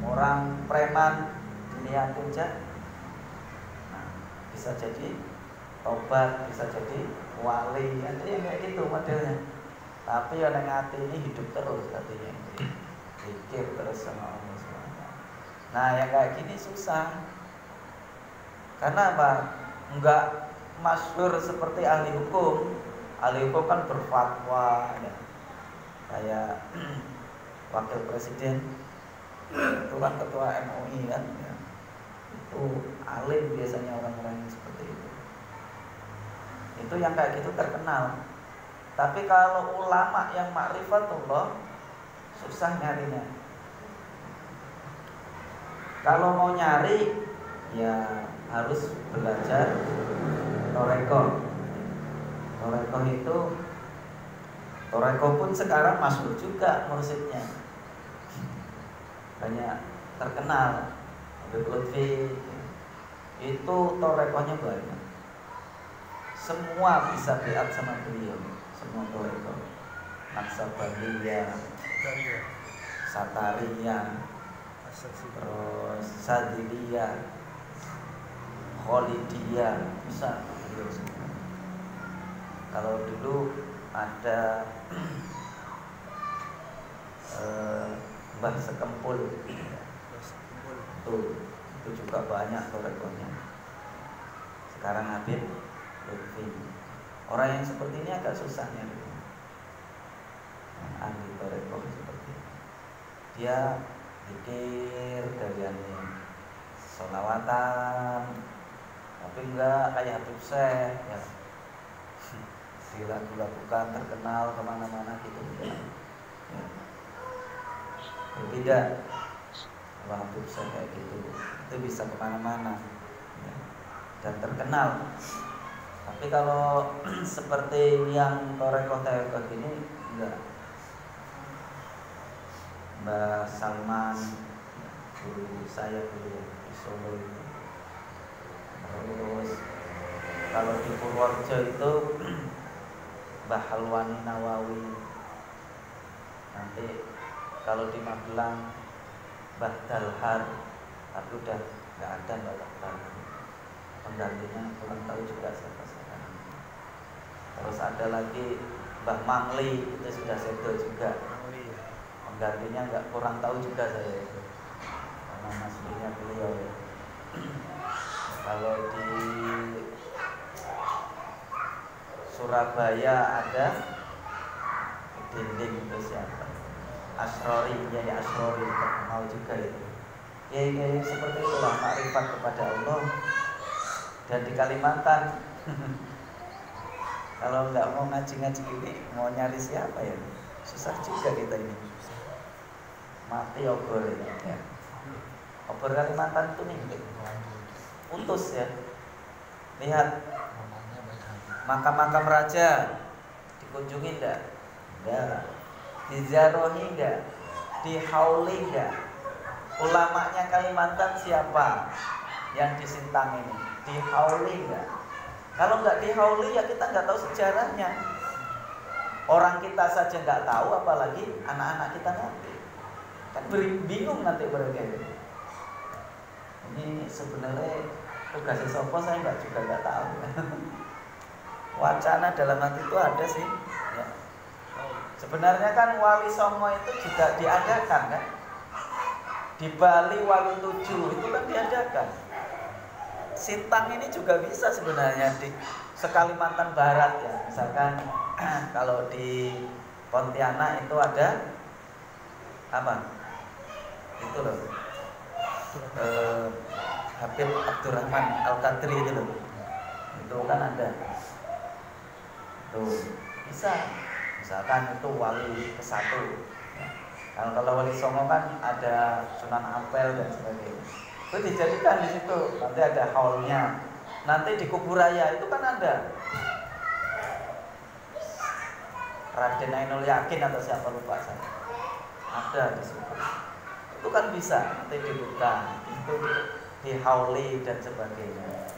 Orang preman dilihatin aja, nah, bisa jadi tobat, bisa jadi wali, ada yang kayak gitu modelnya. Tapi orang hati ini hidup terus katanya, pikir terus sama Allah SWT. Nah yang kayak gini susah. Karena apa? Enggak masyhur seperti ahli hukum. Ahli hukum kan berfatwa ya. Kayak wakil presiden itu kan ketua MUI kan ya. Itu alim biasanya orang-orang yang seperti itu yang kayak gitu terkenal. Tapi kalau ulama yang ma'rifatullah susah nyarinya. Kalau mau nyari ya harus belajar Toreko. Toreko pun sekarang masuk juga mursyidnya, banyak terkenal. Habib Lutfi itu torekonya banyak, semua bisa biat sama beliau, semua toreko. Naksabandia, Sataria, terus Sadilia, Kholidiyah, bisa beliau semua. Kalau dulu ada Mbah Sekempul itu juga banyak torekohnya. Sekarang Habib Lutfi. Orang yang seperti ini agak susah nyari ahli torekoh seperti ini. Dia zikir dariannya, sholawatan, tapi enggak kayak Habib Syekh ya, dilakukan terkenal kemana-mana gitu ya. Berbeda. Kalau Habib Syekh kayak gitu, itu bisa kemana-mana ya, dan terkenal. Tapi kalau seperti yang torekoh ini enggak. Mbak Salman, guru saya dulu di Solo itu. Terus kalau di Purworejo itu Mbah Halwani Nawawi. Nanti kalau di Magelang Mbah Dalhar, tapi udah nggak ada Mbah Dalhar. Penggantinya kurang tahu juga siapa sekarang. Terus ada lagi Mbah Mangli, itu sudah sedo juga. Penggantinya nggak kurang tahu juga saya itu. Karena aslinya beliau ya. Kalau di Surabaya ada dinding itu siapa? Asrori, ya Asrori terkenal juga itu. Ya seperti itulah makrifat kepada Allah. Dan di Kalimantan kalau nggak mau ngaji-ngaji ini, mau nyari siapa ya? Susah juga kita ini. Mati obor ya. Obor Kalimantan itu nih putus ya. Lihat makam-makam raja dikunjungi enggak? Enggak. Diziarahi enggak? Dihauli enggak? Ulamanya Kalimantan siapa yang di Sintang ini? Dihauli enggak? Kalau enggak dihauli ya kita enggak tahu sejarahnya. Orang kita saja enggak tahu, apalagi anak-anak kita nanti. Kan bingung nanti mereka itu. Ini sebenarnya tugasnya sopo saya juga nggak tahu. Wacana dalam hati itu ada sih. Ya. Sebenarnya kan Wali Songo itu juga diadakan kan. Di Bali Wali Tujuh itu kan diadakan. Sintang ini juga bisa sebenarnya di Sekalimantan Barat ya. Misalkan kalau di Pontianak itu ada apa? Itu loh. Habib Abdurrahman Al-Qadri itu loh. Itu kan ada. Tuh, bisa. Misalkan itu wali ke-1. Kalau Wali Songo kan ada Sunan Ampel dan sebagainya. Itu dijadikan di situ. Nanti ada haulnya. Nanti di Kuburaya itu kan ada Raden Ainul Yakin atau siapa lupa saya. Ada di situ. Itu kan bisa nanti dibuka, itu dihauli dan sebagainya.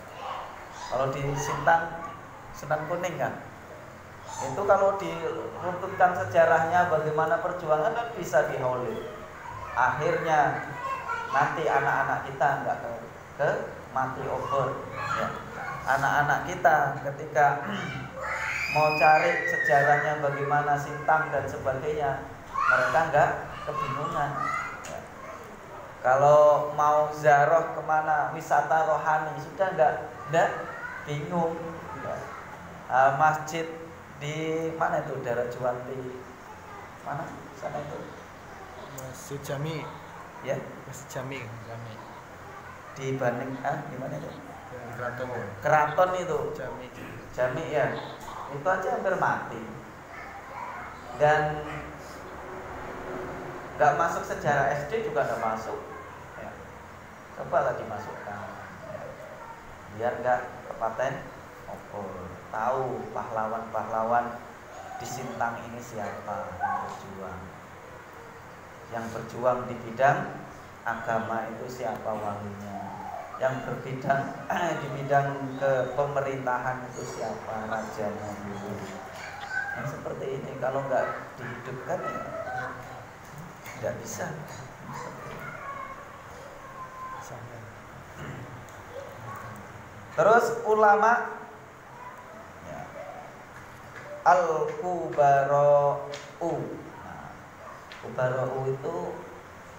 Kalau di Sintang Sunan Kuning kan, itu kalau diruntutkan sejarahnya bagaimana perjuangan kan bisa dihauli. Akhirnya nanti anak-anak kita nggak ke mati obor. Ya. Anak-anak kita ketika mau cari sejarahnya bagaimana Sintang dan sebagainya, mereka nggak kebingungan. Kalau mau ziarah kemana, wisata rohani, sudah enggak bingung. Masjid di mana itu, daerah Juwanti, mana sana itu? Masjid Jami. Ya, Masjid Jami. Di Bandung, di mana itu? Keraton. Keraton itu. Jami ya. Itu aja hampir mati. Dan nggak masuk sejarah SD juga nggak masuk. Ya. Coba lah dimasukkan. Ya. Biar nggak kepaten obor. Tahu pahlawan-pahlawan di Sintang ini siapa yang berjuang. Yang berjuang di bidang agama itu siapa walinya. Yang berbidang di bidang kepemerintahan itu siapa rajanya dulu. Yang seperti ini kalau nggak dihidupkan ya tidak bisa. Terus ulama ya, Al-Kubara'u. Nah, Kubara'u itu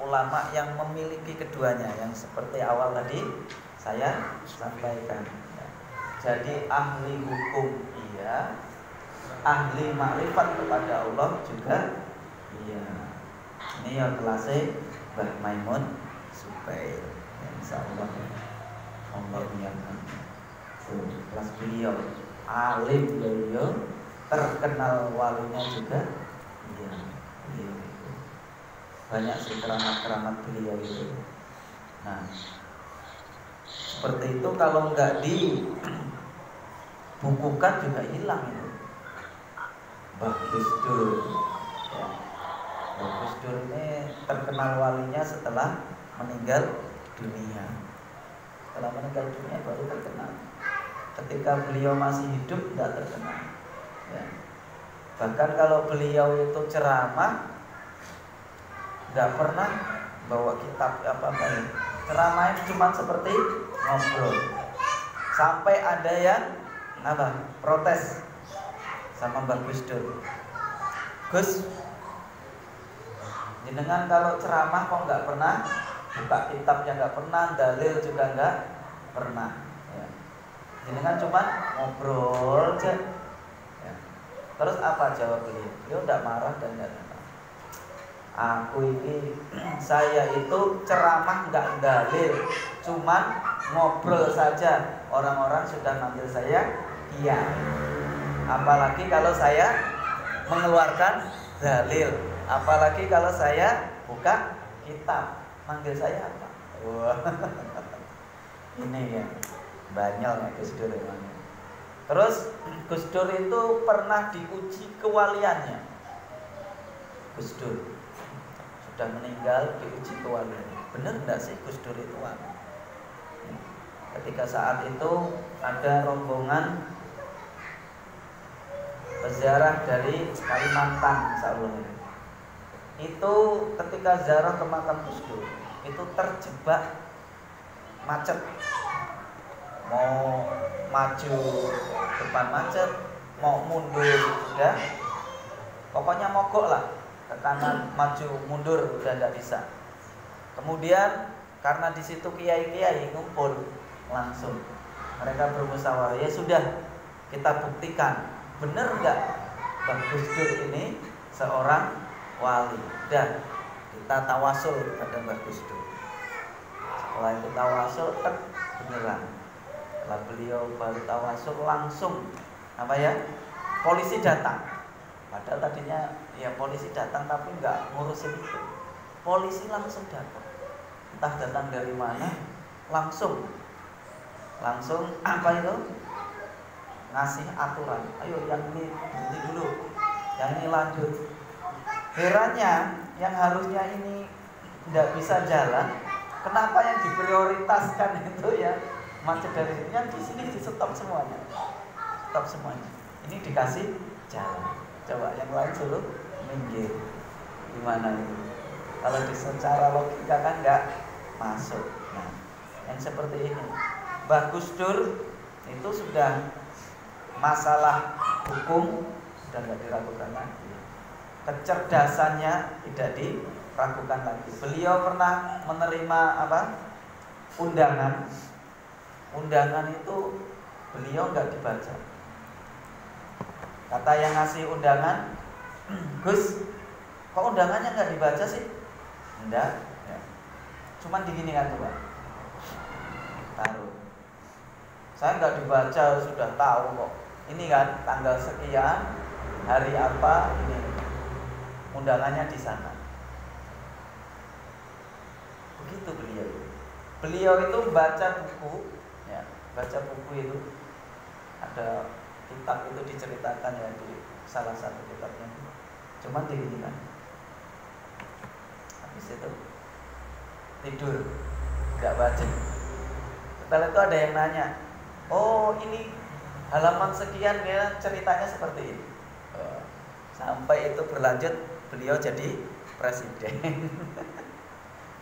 ulama yang memiliki keduanya, yang seperti awal tadi saya sampaikan. Jadi ahli hukum iya, ahli makrifat kepada Allah juga iya. Ini yang kelasnya Mbah Maimun Zubair. Insyaallah Allah menyertai. Kelas beliau alim, beliau terkenal walinya juga iya. Beliau itu banyak sih keramat-keramat beliau itu. Nah, seperti itu kalau nggak dibukukan juga hilang itu. Mbah Gus Dur ya. Mbah Gus Dur ini terkenal walinya setelah meninggal dunia. Setelah meninggal dunia baru terkenal. Ketika beliau masih hidup tidak terkenal ya. Bahkan kalau beliau itu ceramah nggak pernah bawa kitab apa-apa ya. Ceramahnya cuma seperti ngobrol. Sampai ada yang protes sama Mbah Gus Dur. Gus, jenengan kalau ceramah kok nggak pernah buka kitabnya, nggak pernah dalil juga nggak pernah ya. Jenengan cuma ngobrol aja ya. Terus apa jawab beliau? Beliau nggak marah dan nggak apa. Aku ini saya itu ceramah nggak dalil, cuman ngobrol saja. Orang-orang sudah manggil saya iya. Apalagi kalau saya mengeluarkan dalil, apalagi kalau saya buka kitab, manggil saya apa? Wah, ini ya banyol Gus Dur emangnya. Terus Gus Dur itu pernah diuji kewaliannya. Gus Dur sudah meninggal diuji kewaliannya. Benar enggak sih Gus Dur itu wali? Ketika saat itu ada rombongan peziarah dari Kalimantan, insyaallah. Itu ketika ziarah ke makam Gus Dur, itu terjebak macet. Mau maju depan macet, mau mundur udah, pokoknya mogok lah, ke kanan maju mundur udah nggak bisa. Kemudian karena di situ kiai-kiai ngumpul langsung, mereka bermusyawarah, ya sudah kita buktikan benar nggak Mbah Gus Dur ini seorang wali. Dan kita tawasul pada Mbah Gus Dur. Setelah itu tawasul beneran. Setelah beliau baru tawasul langsung polisi datang. Padahal tadinya ya polisi datang tapi nggak ngurusin itu. Polisi langsung datang. Entah datang dari mana, langsung ngasih aturan. Ayo yang ini berhenti dulu, yang ini lanjut. Herannya yang harusnya ini tidak bisa jalan, kenapa yang diprioritaskan itu ya macet dari sini, yang di sini di stop semuanya. Ini dikasih jalan. Coba yang lain suruh minggir. Gimana ini? Kalau secara logika kan nggak masuk. Nah, yang seperti ini, Mbah Gus Dur itu sudah masalah hukum sudah nggak diragukan lagi. Kecerdasannya tidak diragukan lagi. Beliau pernah menerima undangan. Undangan itu beliau nggak dibaca. Kata yang ngasih undangan, Gus, kok undangannya nggak dibaca sih? Enggak. Ya. Cuman diginikan coba. Taruh. Saya nggak dibaca, sudah tahu kok. Ini kan tanggal sekian, hari apa ini, undangannya di sana. Begitu beliau. Beliau itu baca buku, ya, baca buku itu ada kitab itu diceritakan ya di salah satu kitabnya. Cuma diginikan. Habis itu tidur, nggak baca. Setelah itu ada yang nanya, oh ini halaman sekian ya ceritanya seperti ini. Sampai itu berlanjut beliau jadi presiden.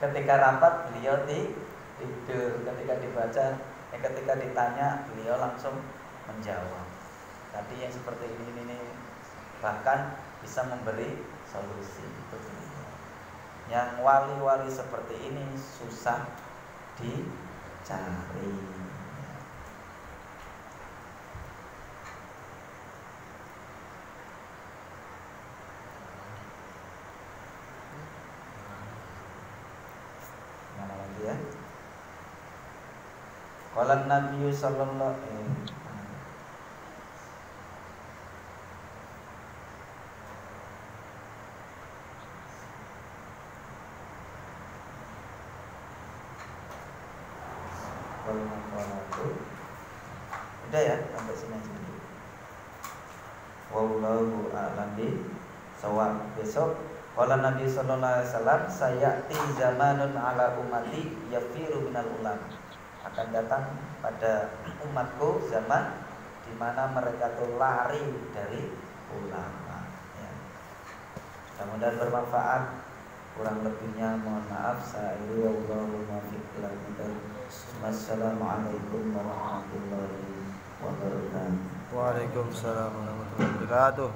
Ketika rapat beliau tidur, ketika dibaca, ketika ditanya beliau langsung menjawab. Tadi yang seperti ini bahkan bisa memberi solusi. Yang wali-wali seperti ini susah dicari. Mana lagi ya? Qala Nabi sallallahu alaihi udah ya, sampai sini aja dulu. Wallahu a'lam bishawab. Besok qala Nabi sallallahu alaihi wasallam, sayati zamanun ala ummati yafiru minal ulama. Akan datang pada umatku zaman di mana mereka tuh lari dari ulama ya. Mudah-mudahan bermanfaat. Kurang lebihnya mohon maaf. Sa'ili wallahu muwaffiq ila hidayah. Wassalamualaikum warahmatullahi wabarakatuh. Waalaikumsalam warahmatullahi wabarakatuh.